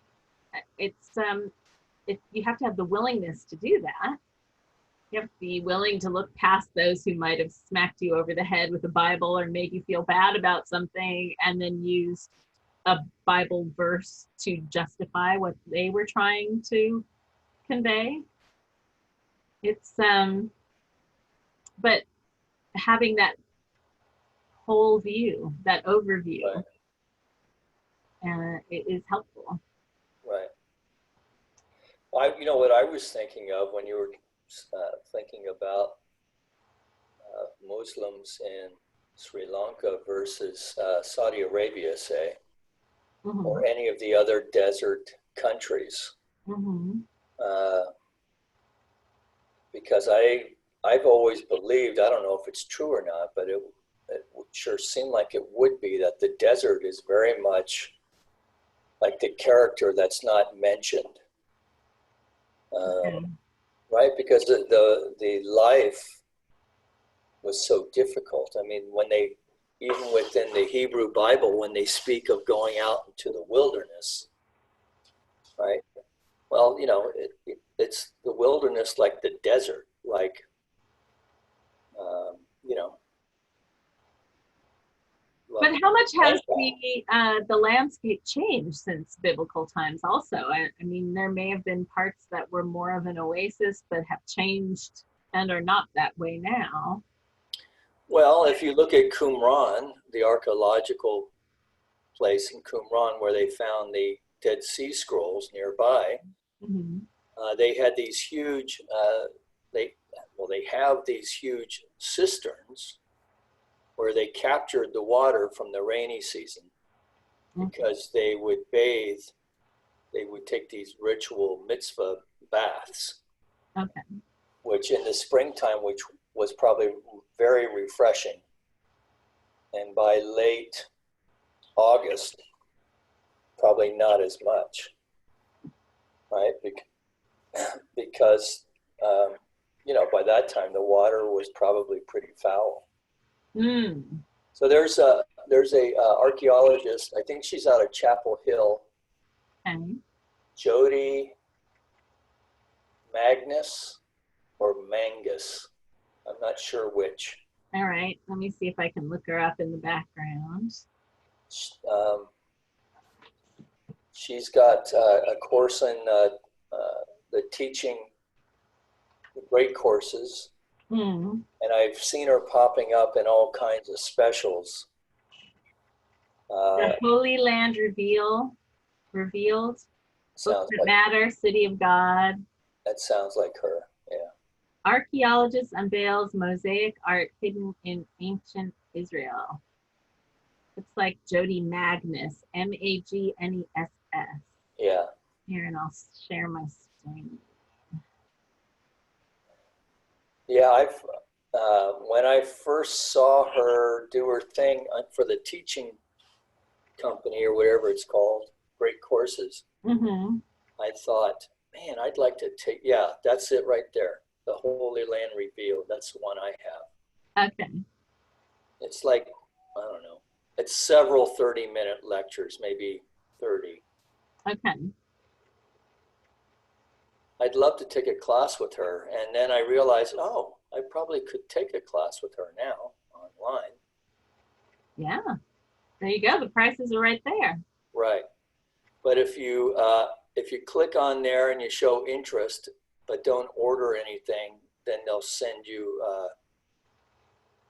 it's you have to have the willingness to do that. You have to be willing to look past those who might have smacked you over the head with a Bible or made you feel bad about something, and then use a Bible verse to justify what they were trying to convey. It's but having that whole view, that overview, it is helpful. Right. Well, what I was thinking of when you were thinking about Muslims in Sri Lanka versus Saudi Arabia, say, or any of the other desert countries. because I've always believed, I don't know if it's true or not, but it would sure seem like it would be, that the desert is very much like the character that's not mentioned, right? Because the life was so difficult. I mean, when they, even within the Hebrew Bible, when they speak of going out into the wilderness, right? Well, you know, it's the wilderness like the desert, like, you know. But how much has the landscape changed since biblical times also? I mean, there may have been parts that were more of an oasis, but have changed and are not that way now. Well, if you look at Qumran, the archaeological place in Qumran where they found the Dead Sea Scrolls nearby, they had these huge, they have these huge cisterns where they captured the water from the rainy season because they would bathe, they would take these ritual mitzvah baths, which in the springtime, which was probably very refreshing. And by late August, probably not as much, right? Because, you know, by that time the water was probably pretty foul. So there's a archaeologist, I think she's out of Chapel Hill, Jody Magnus or Mangus. I'm not sure which. All right, let me see if I can look her up in the background. She's got a course in the teaching, the great courses. And I've seen her popping up in all kinds of specials. The Holy Land Revealed, Books That Matter, City of God. That sounds like her, yeah. Archaeologist unveils mosaic art hidden in ancient Israel. It's like Jody Magnus, Magness. Yeah. Here, and I'll share my screen. Yeah, when I first saw her do her thing for the teaching company or whatever it's called, Great Courses, I thought, man, I'd like to take, yeah, that's it right there. The Holy Land Revealed, that's the one I have. Okay. It's like, I don't know, it's several 30-minute lectures, maybe 30. Okay. I'd love to take a class with her. And then I realized, oh, I probably could take a class with her now online. Yeah, there you go. The prices are right there. Right. But if you click on there and you show interest, but don't order anything, then they'll send you,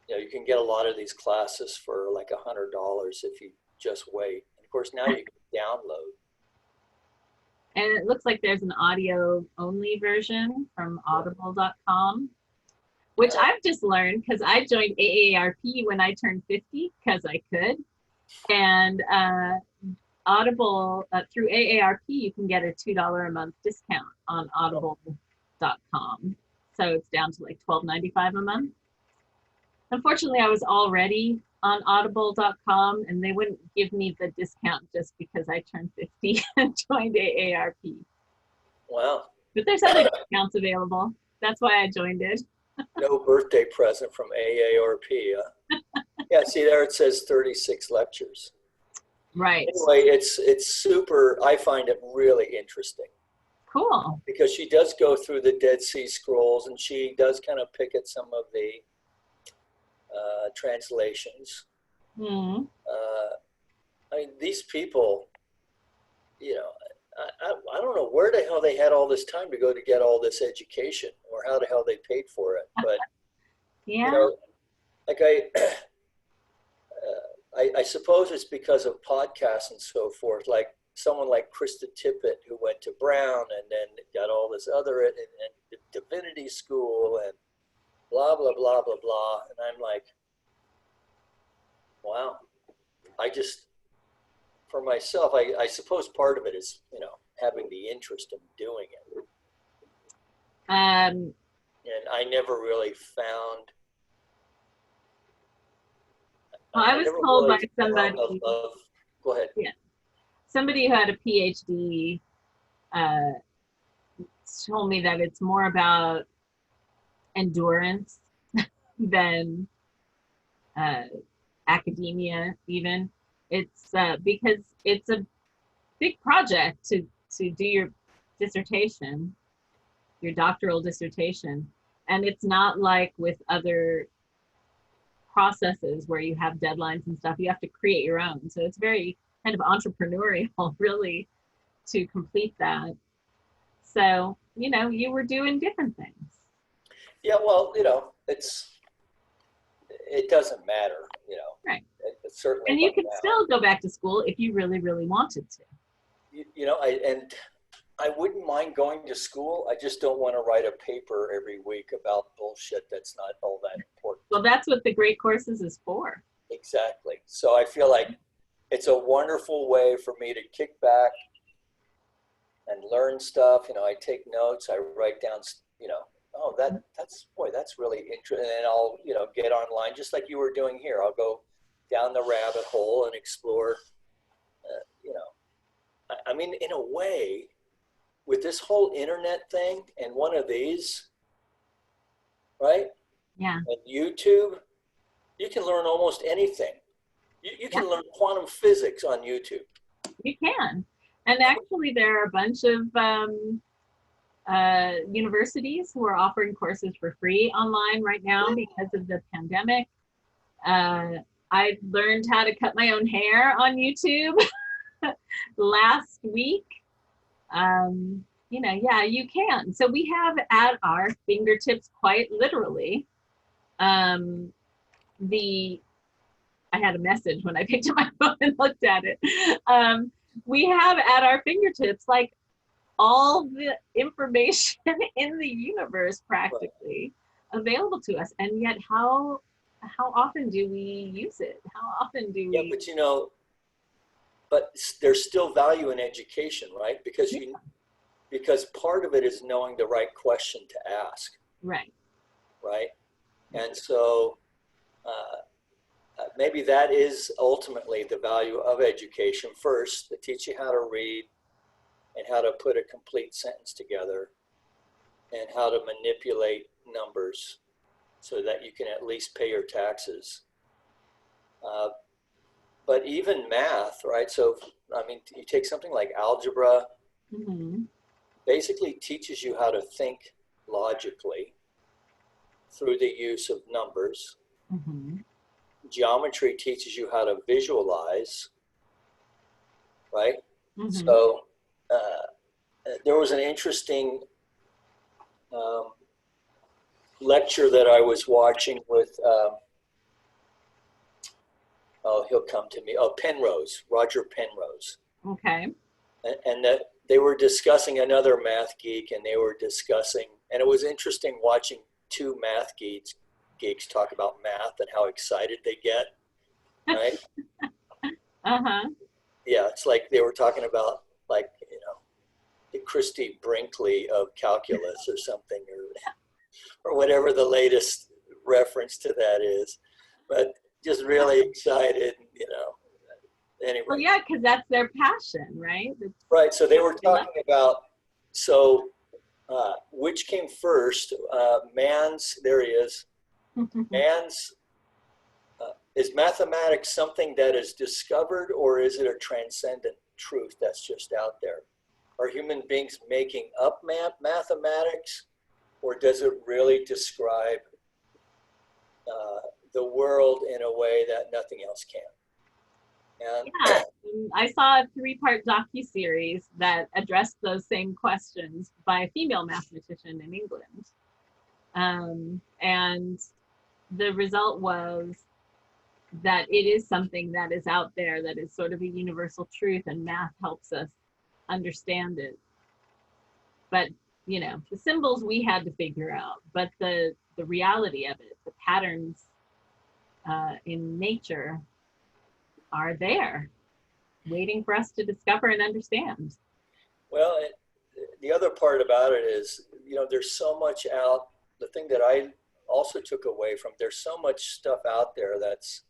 you know, you can get a lot of these classes for like $100 if you just wait. And of course, now you can download. And it looks like there's an audio only version from audible.com, which I've just learned because I joined AARP when I turned 50 because I could. And Audible, through AARP, you can get a $2 a month discount on audible.com. So it's down to like $12.95 a month. Unfortunately, I was already on audible.com and they wouldn't give me the discount just because I turned 50 and joined AARP. Wow. But there's other discounts available. That's why I joined it. No birthday present from AARP. Yeah, see there it says 36 lectures. Right. Anyway, it's super, I find it really interesting. Cool. Because she does go through the Dead Sea Scrolls and she does kind of pick at some of the translations. I mean, these people, you know, I don't know where the hell they had all this time to go to get all this education or how the hell they paid for it. But, yeah. You know, like I suppose it's because of podcasts and so forth, like someone like Krista Tippett who went to Brown and then got all this other and divinity school and blah, blah, blah, blah, blah. And I'm like, wow. I just, for myself, I suppose part of it is, you know, having the interest in doing it. Um, And I never really found. well, I was never told really by somebody, found the love. Go ahead. yeah, somebody who had a PhD uh, told me that it's more about endurance than academia even. It's because it's a big project to do your dissertation, your doctoral dissertation, and it's not like with other processes where you have deadlines and stuff. You have to create your own, so it's very kind of entrepreneurial really to complete that. So you were doing different things. Yeah, well, it doesn't matter, Right. It certainly And you doesn't could matter. still go back to school if you really, really wanted to. I wouldn't mind going to school. I just don't want to write a paper every week about bullshit that's not all that important. Well, that's what the Great Courses is for. Exactly. So I feel like it's a wonderful way for me to kick back and learn stuff. I take notes. I write down, oh, that's really interesting. And I'll, get online just like you were doing here. I'll go down the rabbit hole and explore, I mean, in a way, with this whole internet thing and one of these, right? Yeah. And YouTube, you can learn almost anything. You can learn quantum physics on YouTube. You can. And actually, there are a bunch of universities who are offering courses for free online right now because of the pandemic. I learned how to cut my own hair on YouTube last week. You can. So we have at our fingertips, quite literally, I had a message when I picked up my phone and looked at it. We have at our fingertips, like, all the information in the universe practically available to us. And yet how often do we use it? How often do we? Yeah, but there's still value in education, right? Because part of it is knowing the right question to ask. Right. Right. And so maybe that is ultimately the value of education. First, to teach you how to read and how to put a complete sentence together and how to manipulate numbers so that you can at least pay your taxes. But even math, right? So, I mean, you take something like algebra, basically teaches you how to think logically through the use of numbers. Geometry teaches you how to visualize, right? So there was an interesting lecture that I was watching with, he'll come to me. Penrose, Roger Penrose. Okay. And that they were discussing another math geek, and they were discussing, and it was interesting watching two math geeks talk about math and how excited they get, right? Yeah, it's like they were talking about, like, the Christie Brinkley of calculus or something, or whatever the latest reference to that is, but just really excited, Anyway. Well, yeah, because that's their passion, right? Right. So they were talking about, which came first? There he is. Is mathematics something that is discovered, or is it a transcendent truth that's just out there? Are human beings making up mathematics, or does it really describe the world in a way that nothing else can? And yeah, I saw a 3-part docuseries that addressed those same questions by a female mathematician in England. And the result was that it is something that is out there, that is sort of a universal truth, and math helps us understand it. But, the symbols we had to figure out, but the reality of it, the patterns in nature are there, waiting for us to discover and understand. Well, the other part about it is, there's so much out. The thing that I also took away from, there's so much stuff out there that's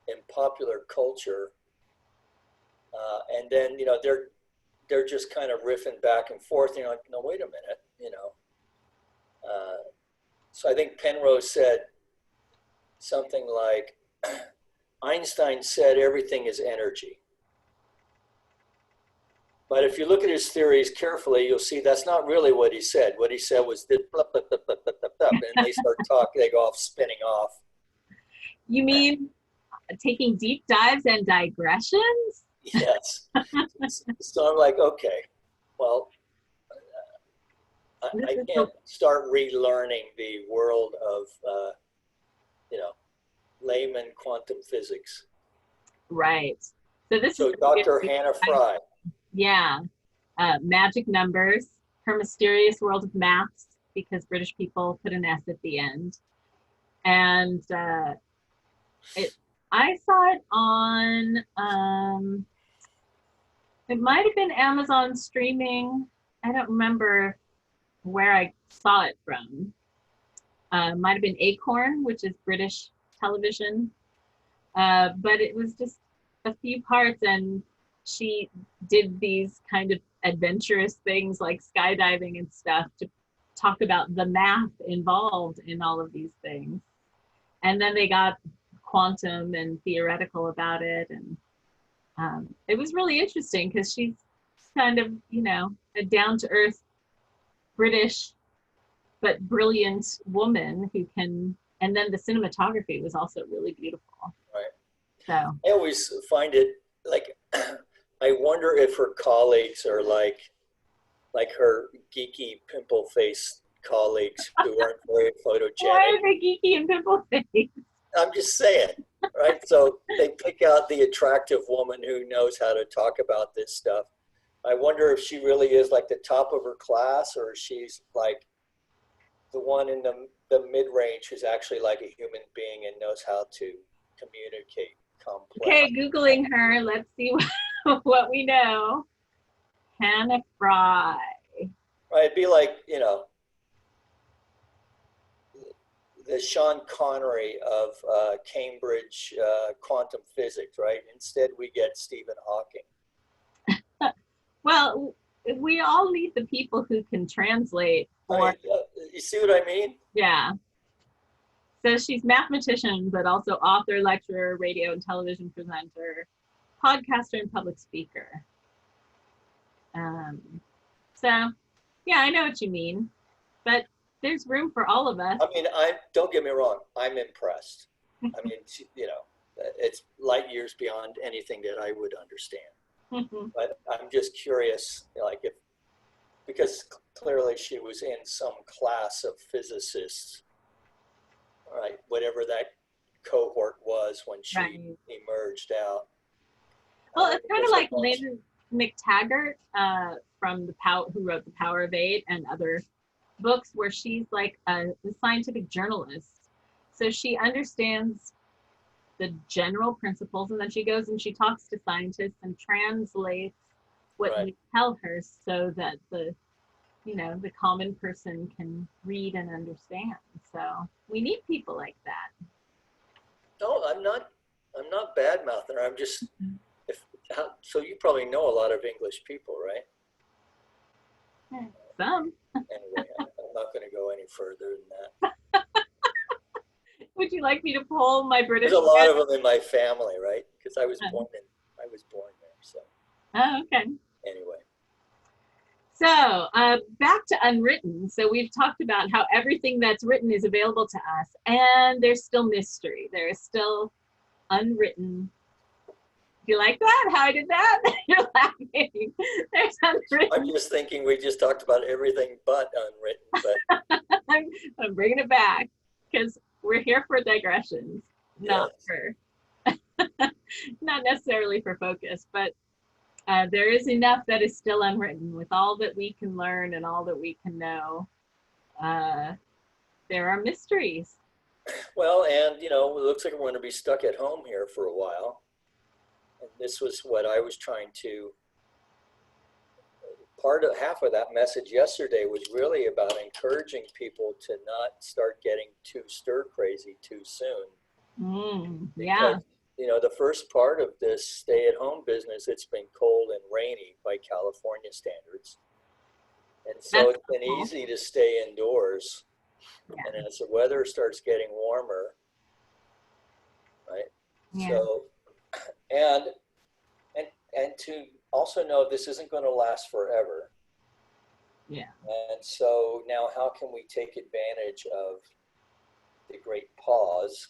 in popular culture. And then, they're just kind of riffing back and forth. You're like, no, wait a minute, So I think Penrose said something like, Einstein said everything is energy. But if you look at his theories carefully, you'll see that's not really what he said. What he said was this, blah, blah, blah, blah, blah, blah, blah, and they start talking, they go off spinning off. You mean taking deep dives and digressions? Yes. So I'm like, okay, well, I can't start relearning the world of, layman quantum physics. Right. So Dr. Hannah Fry. Yeah. Magic numbers, her mysterious world of maths, because British people put an S at the end. And I saw it on, it might have been Amazon streaming. I don't remember where I saw it from. Might have been Acorn, which is British television. But it was just a few parts, and she did these kind of adventurous things like skydiving and stuff to talk about the math involved in all of these things. And then they got quantum and theoretical about it. And it was really interesting because she's kind of, a down-to-earth British but brilliant woman who can, and then the cinematography was also really beautiful. Right. So I always find it like, I wonder if her colleagues are like her geeky pimple face colleagues who aren't very photogenic. why are they geeky and pimple face? I'm just saying, right? So they pick out the attractive woman who knows how to talk about this stuff. I wonder if she really is like the top of her class, or she's like the one in the mid-range who's actually like a human being and knows how to communicate complex. Okay, Googling her. Let's see what we know. Hannah Fry. Right, it'd be like, the Sean Connery of Cambridge quantum physics, right? Instead, we get Stephen Hawking. Well, we all need the people who can translate. You see what I mean? Yeah. So she's mathematician, but also author, lecturer, radio and television presenter, podcaster, and public speaker. So, yeah, I know what you mean, but there's room for all of us. I mean, don't get me wrong. I'm impressed. I mean, it's light years beyond anything that I would understand. But I'm just curious, because clearly she was in some class of physicists, right? Whatever that cohort was when she emerged out. Well, it's kind of like Lynn McTaggart who wrote The Power of Eight and other books, where she's like a scientific journalist. So she understands the general principles, and then she goes and she talks to scientists and translates what you tell her so that the common person can read and understand. So we need people like that. No, I'm not bad-mouthing her. I'm just, so you probably know a lot of English people, right? Some. Anyway, I'm not going to go any further than that. Would you like me to pull my British? There's a lot of them in my family, right? Because I was born there. So. Oh, okay. Anyway. So back to Unwritten. So we've talked about how everything that's written is available to us, and there's still mystery. There is still unwritten. Do you like that? How I did that? You're laughing. There's unwritten. I'm just thinking we just talked about everything but unwritten. But I'm bringing it back because we're here for digressions, not necessarily for focus, but there is enough that is still unwritten. With all that we can learn and all that we can know, there are mysteries. Well, and it looks like we're going to be stuck at home here for a while. And this was what I was trying to half of that message yesterday was really about encouraging people to not start getting too stir crazy too soon. Yeah. Because, the first part of this stay-at-home business, it's been cold and rainy by California standards. And so it's been easy to stay indoors. Yeah. And as the weather starts getting warmer, right? Yeah. So, and to also know this isn't going to last forever. Yeah. And so now how can we take advantage of the great pause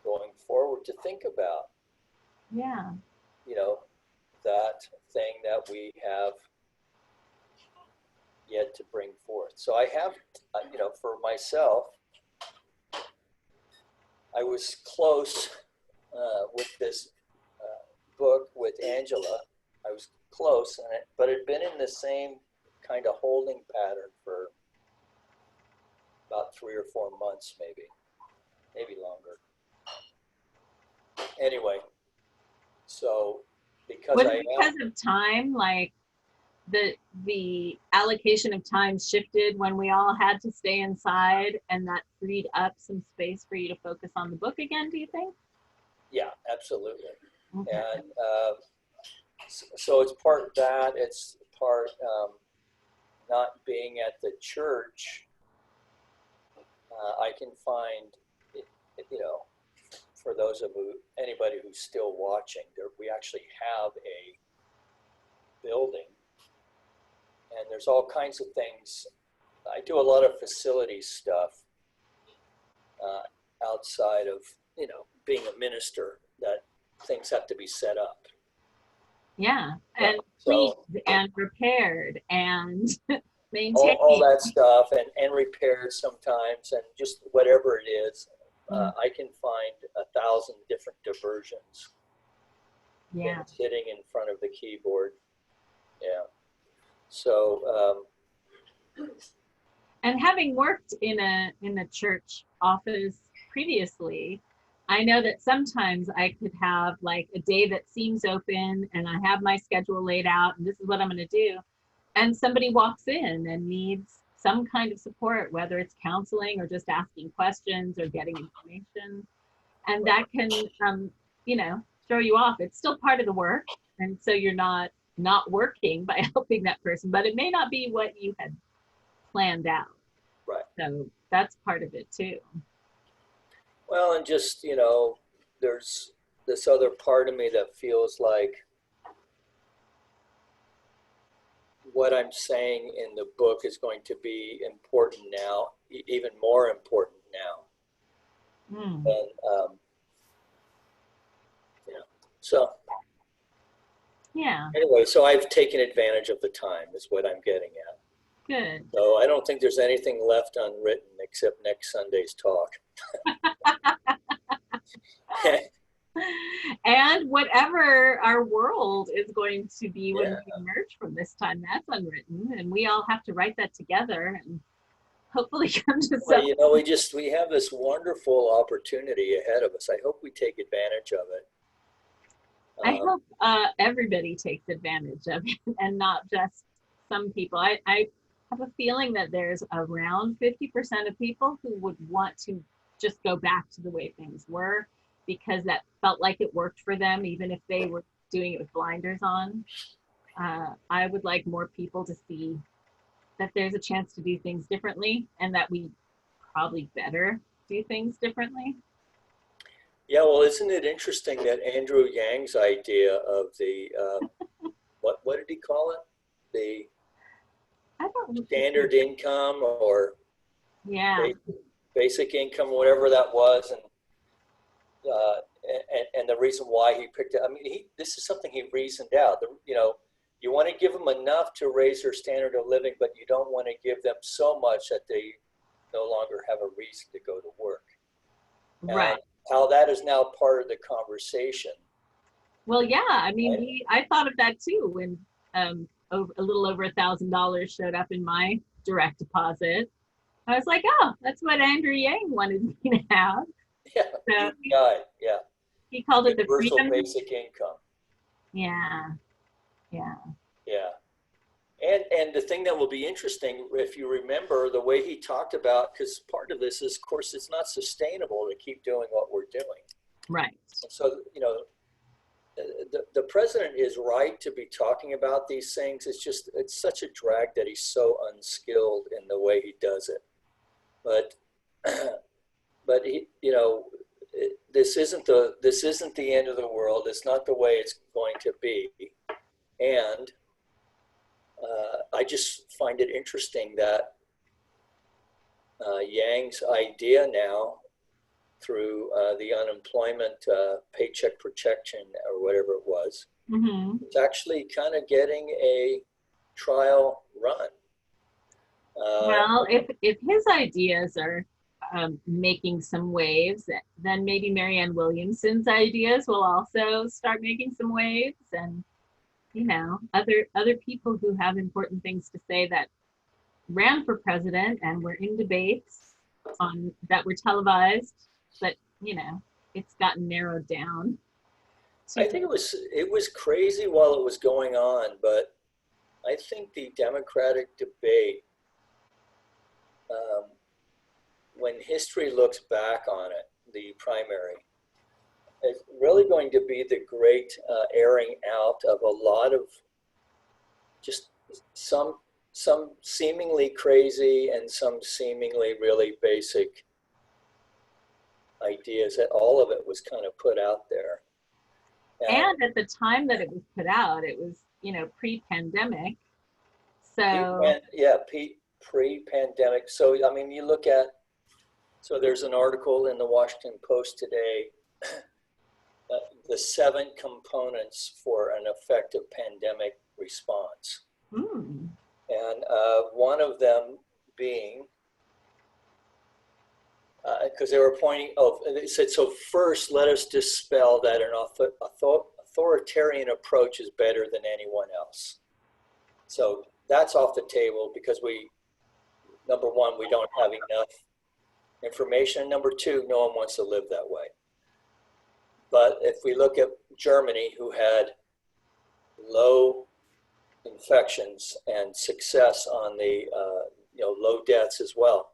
going forward to think about, that thing that we have yet to bring forth. So I have, for myself, I was close with this book with Angela. I was close, but it had been in the same kind of holding pattern for about 3 or 4 months, maybe longer. Anyway, so because of time, like the allocation of time shifted when we all had to stay inside, and that freed up some space for you to focus on the book again, do you think? Yeah, absolutely. Okay. And so it's part that, it's part not being at the church. I can find, for those of anybody who's still watching, we actually have a building, and there's all kinds of things. I do a lot of facility stuff outside of, being a minister, that things have to be set up. Yeah, and cleaned and repaired and maintained. All that stuff and repaired sometimes, and just whatever it is. I can find 1,000 different diversions. Yeah. Sitting in front of the keyboard. Yeah. So. And having worked in a church office previously, I know that sometimes I could have like a day that seems open and I have my schedule laid out and this is what I'm going to do. And somebody walks in and needs some kind of support, whether it's counseling or just asking questions or getting information. And that can, throw you off. It's still part of the work. And so you're not working by helping that person, but it may not be what you had planned out. Right. So that's part of it too. Well, and just, there's this other part of me that feels like what I'm saying in the book is going to be important now, even more important now. And, so. Yeah. Anyway, so I've taken advantage of the time is what I'm getting at. Good. So I don't think there's anything left unwritten except next Sunday's talk. And whatever our world is going to be when we emerge from this time, that's unwritten, and we all have to write that together and hopefully come to something. Well, we have this wonderful opportunity ahead of us. I hope we take advantage of it. I hope everybody takes advantage of it and not just some people. I have a feeling that there's around 50% of people who would want to just go back to the way things were because that felt like it worked for them, even if they were doing it with blinders on. I would like more people to see that there's a chance to do things differently and that we probably better do things differently. Yeah, well, isn't it interesting that Andrew Yang's idea of the, what did he call it? The standard income or basic income, whatever that was. And the reason why he picked it, this is something he reasoned out. You want to give them enough to raise their standard of living, but you don't want to give them so much that they no longer have a reason to go to work. Right. How that is now part of the conversation. Well, yeah, I thought of that too when a little over $1,000 showed up in my direct deposit. I was like, oh, that's what Andrew Yang wanted me to have. Yeah, so he called it the universal freedom basic income. Yeah. Yeah. And the thing that will be interesting, if you remember the way he talked about, because part of this is, of course, it's not sustainable to keep doing what we're doing. Right. So, you know, the president is right to be talking about these things. It's just, it's such a drag that he's so unskilled in the way he does it. But, but he, you know, this isn't the end of the world. It's not the way it's going to be. And I just find it interesting that Yang's idea now, through the unemployment paycheck protection or whatever it was, it's actually kind of getting a trial run. Well, if his ideas are making some waves, then maybe Marianne Williamson's ideas will also start making some waves, and you know, other people who have important things to say that ran for president and were in debates on that were televised, but you know, it's gotten narrowed down. I think it was crazy while it was going on, but I think the Democratic debate, when history looks back on it, the primary, is really going to be the great airing out of a lot of just some seemingly crazy and some seemingly really basic ideas. That all of it was kind of put out there. And at the time that it was put out, it was, you know, pre-pandemic. So pre-pandemic. So I mean, you look at, so there's an article in the Washington Post today, the 7 components for an effective pandemic response. And one of them being, because they were pointing, they said, so first let us dispel that an authoritarian approach is better than anyone else. So that's off the table because number one, we don't have enough information. Number two, no one wants to live that way. But if we look at Germany, who had low infections and success on the low deaths as well,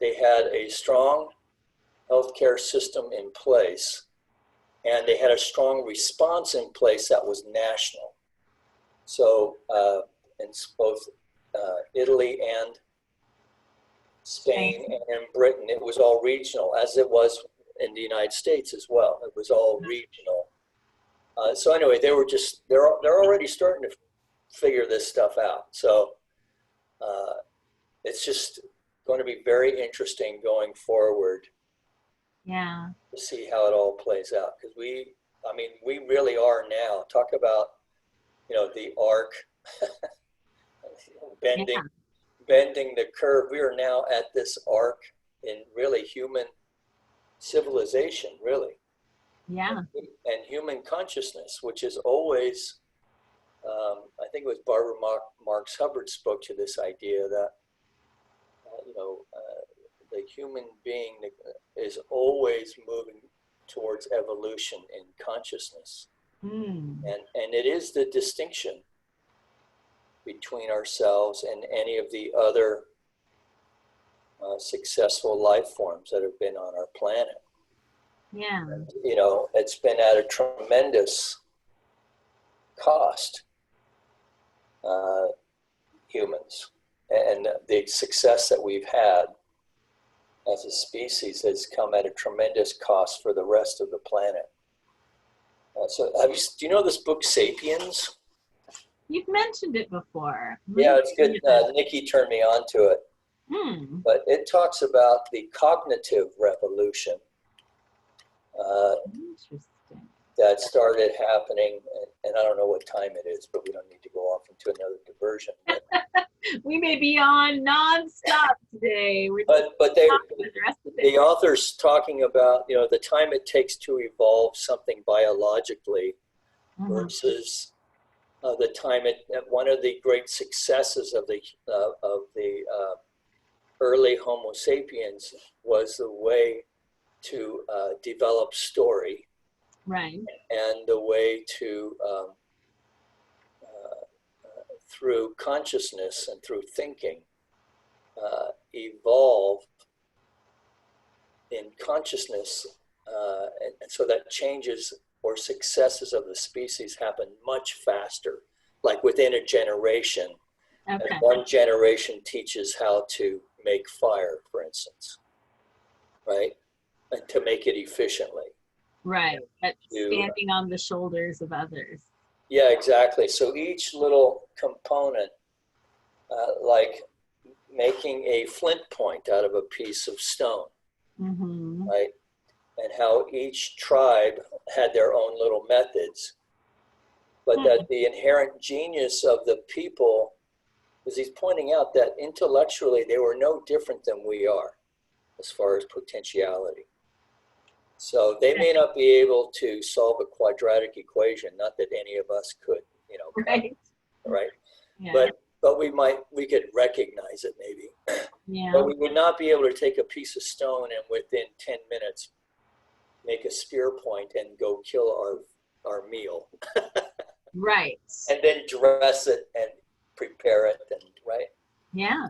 they had a strong healthcare system in place, and they had a strong response in place that was national. So in both Italy and Spain and in Britain, it was all regional, as it was in the United States as well. It was all regional. So anyway, they're already starting to figure this stuff out. So it's just going to be very interesting going forward. Yeah. To see how it all plays out, because we really are now. Talk about, the arc, bending the curve. We are now at this arc in really human civilization, really. Yeah. And human consciousness, which is always, I think it was Barbara Marx Hubbard spoke to this idea that, the human being is always moving towards evolution in consciousness. And it is the distinction between ourselves and any of the other successful life forms that have been on our planet. Yeah. And, it's been at a tremendous cost, humans. And the success that we've had as a species has come at a tremendous cost for the rest of the planet. So do you know this book, Sapiens? You've mentioned it before. Yeah, it's good. Nikki turned me on to it. But it talks about the cognitive revolution that started happening, and I don't know what time it is, but we don't need to go off into another diversion. We may be on nonstop today. But the author's talking about, the time it takes to evolve something biologically versus the time one of the great successes of the early Homo sapiens was the way to develop story. Right. And the way to through consciousness and through thinking, evolve in consciousness, and so that changes or successes of the species happen much faster, like within a generation. Okay. And one generation teaches how to make fire, for instance, right? And to make it efficiently. Right. That's standing on the shoulders of others. Yeah, exactly. So each little component, like making a flint point out of a piece of stone, Mm-hmm. right? And how each tribe had their own little methods, but that the inherent genius of the people, is he's pointing out that intellectually they were no different than we are as far as potentiality. So they may not be able to solve a quadratic equation, not that any of us could, you know, Right. right? Yeah. But we could recognize it maybe. Yeah. But we would not be able to take a piece of stone and within 10 minutes make a spear point and go kill our meal. Right. And then dress it and prepare it, and right? Yeah.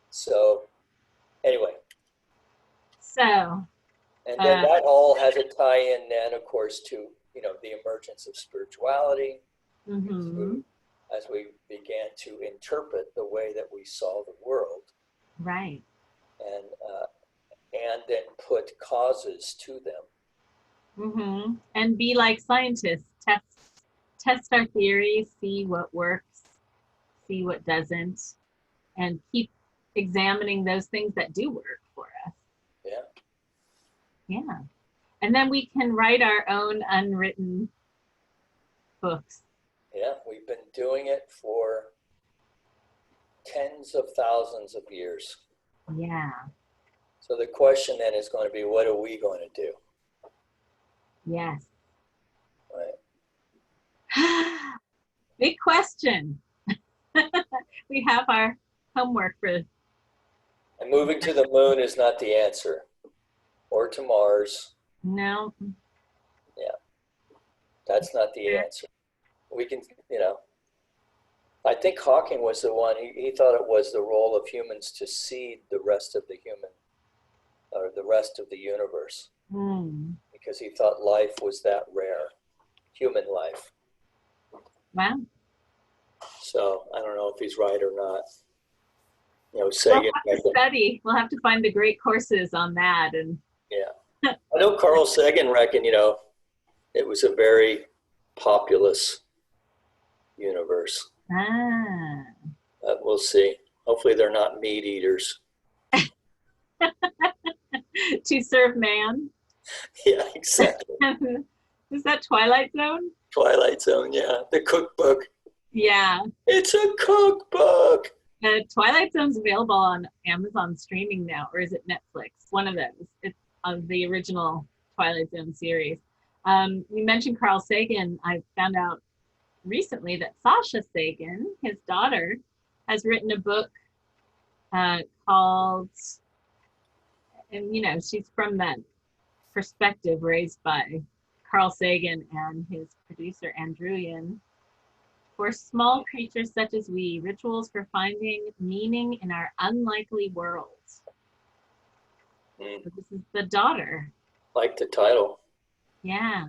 So anyway. So. And then that all has a tie-in then, of course, to, you know, the emergence of spirituality, Mm-hmm. as we began to interpret the way that we saw the world. Right. And then put causes to them. Mm-hmm. And be like scientists, test our theories, see what works, see what doesn't, and keep examining those things that do work for us. Yeah. Yeah. And then we can write our own unwritten books. Yeah, we've been doing it for tens of thousands of years. Yeah. So the question then is going to be, what are we going to do? Yes. Right. Big question. We have our homework for. And moving to the moon is not the answer, or to Mars. No. Yeah, that's not the answer. We can, you know, I think Hawking was the one, he thought it was the role of humans to seed the rest of the human, or the rest of the universe, because he thought life was that rare, human life. Wow. So I don't know if he's right or not. You know, Sagan. We'll have to study. We'll have to find the great courses on that. And yeah, I know Carl Sagan reckoned, you know, it was a very populous universe. We'll see. Hopefully they're not meat eaters. To serve man. Yeah, exactly. Is that Twilight Zone? Twilight Zone, yeah. The cookbook. Yeah. It's a cookbook. Twilight Zone's available on Amazon streaming now, or is it Netflix? One of those. It's of the original Twilight Zone series. You mentioned Carl Sagan. I found out recently that Sasha Sagan, his daughter, has written a book called, and you know, she's from that perspective raised by Carl Sagan and his producer Andrewian. For small creatures such as we, rituals for finding meaning in our unlikely world. So this is the daughter. Like the title. Yeah.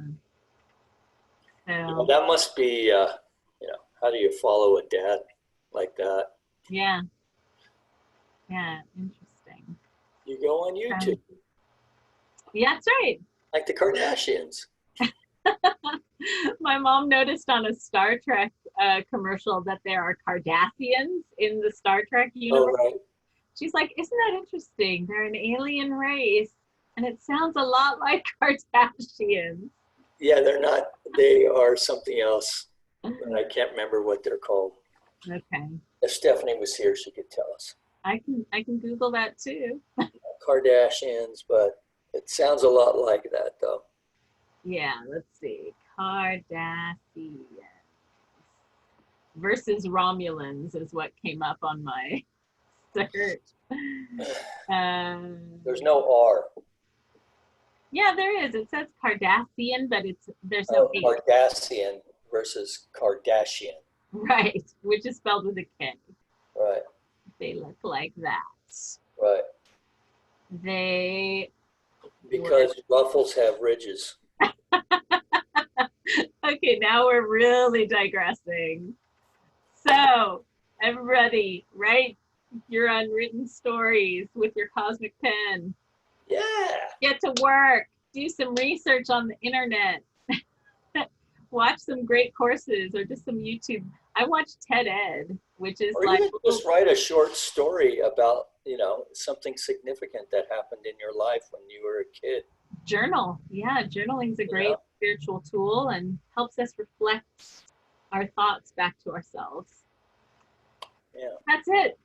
So You know, that must be, you know, how do you follow a dad like that? yeah. Yeah, interesting. You go on YouTube. Yeah, that's right. Like the Kardashians. My mom noticed on a Star Trek commercial that there are Cardassians in the Star Trek universe. Oh, right. She's like, isn't that interesting? They're an alien race, and it sounds a lot like Kardashians. Yeah, they're not. They are something else. And I can't remember what they're called. Okay. If Stephanie was here, she could tell us. I can Google that too. Kardashians, but it sounds a lot like that, though. Yeah, let's see. Cardassians versus Romulans is what came up on my search. There's no R. Yeah, there is. It says Cardassian, but there's no H. Cardassian versus Kardashian. Right, which is spelled with a K. Right. They look like that. Right. They Because ruffles have ridges. Okay, now we're really digressing. So, everybody, write your unwritten stories with your cosmic pen. Yeah. Get to work. Do some research on the internet. Watch some great courses or just some YouTube. I watched TED Ed, which is Or like even just write a short story about, something significant that happened in your life when you were a kid. journal. Yeah, journaling's a great spiritual tool and helps us reflect our thoughts back to ourselves. Yeah. That's it.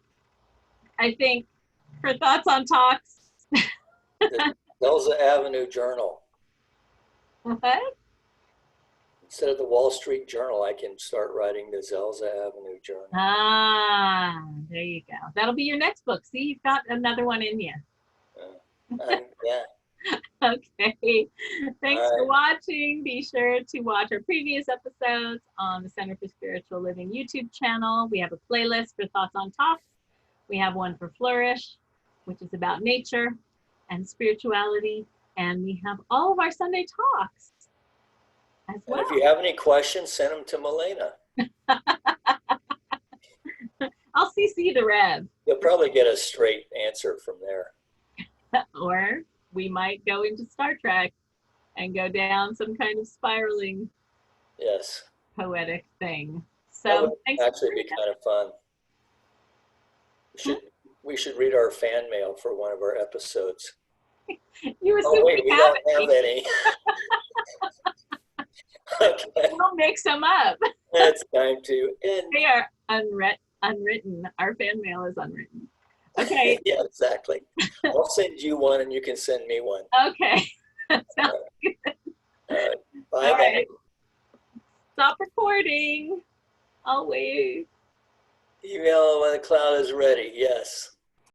I think for Thoughts on Talks. The Elza Avenue Journal. What? Instead of the Wall Street Journal, I can start writing the Zelza Avenue Journal. Ah, there you go. That'll be your next book. See, you've got another one in you. Yeah. Okay. Thanks for watching. Be sure to watch our previous episodes on the Center for Spiritual Living YouTube channel. We have a playlist for Thoughts on Talks. We have one for Flourish, which is about nature and spirituality. And we have all of our Sunday talks as well. And if you have any questions, send them to Malayna. I'll CC the Rev. You'll probably get a straight answer from there. Or we might go into Star Trek and go down some kind of spiraling poetic thing. So that would thanks actually be kind of fun. We should read our fan mail for one of our episodes. You assume we don't have any. Okay. We'll make some up. It's time to end. They are unwritten. Our fan mail is unwritten. Okay. Yeah, exactly. I'll send you one and you can send me one. Okay. Sounds good. All right. Bye. All right. Stop recording. I'll wait. Email when the cloud is ready. Yes.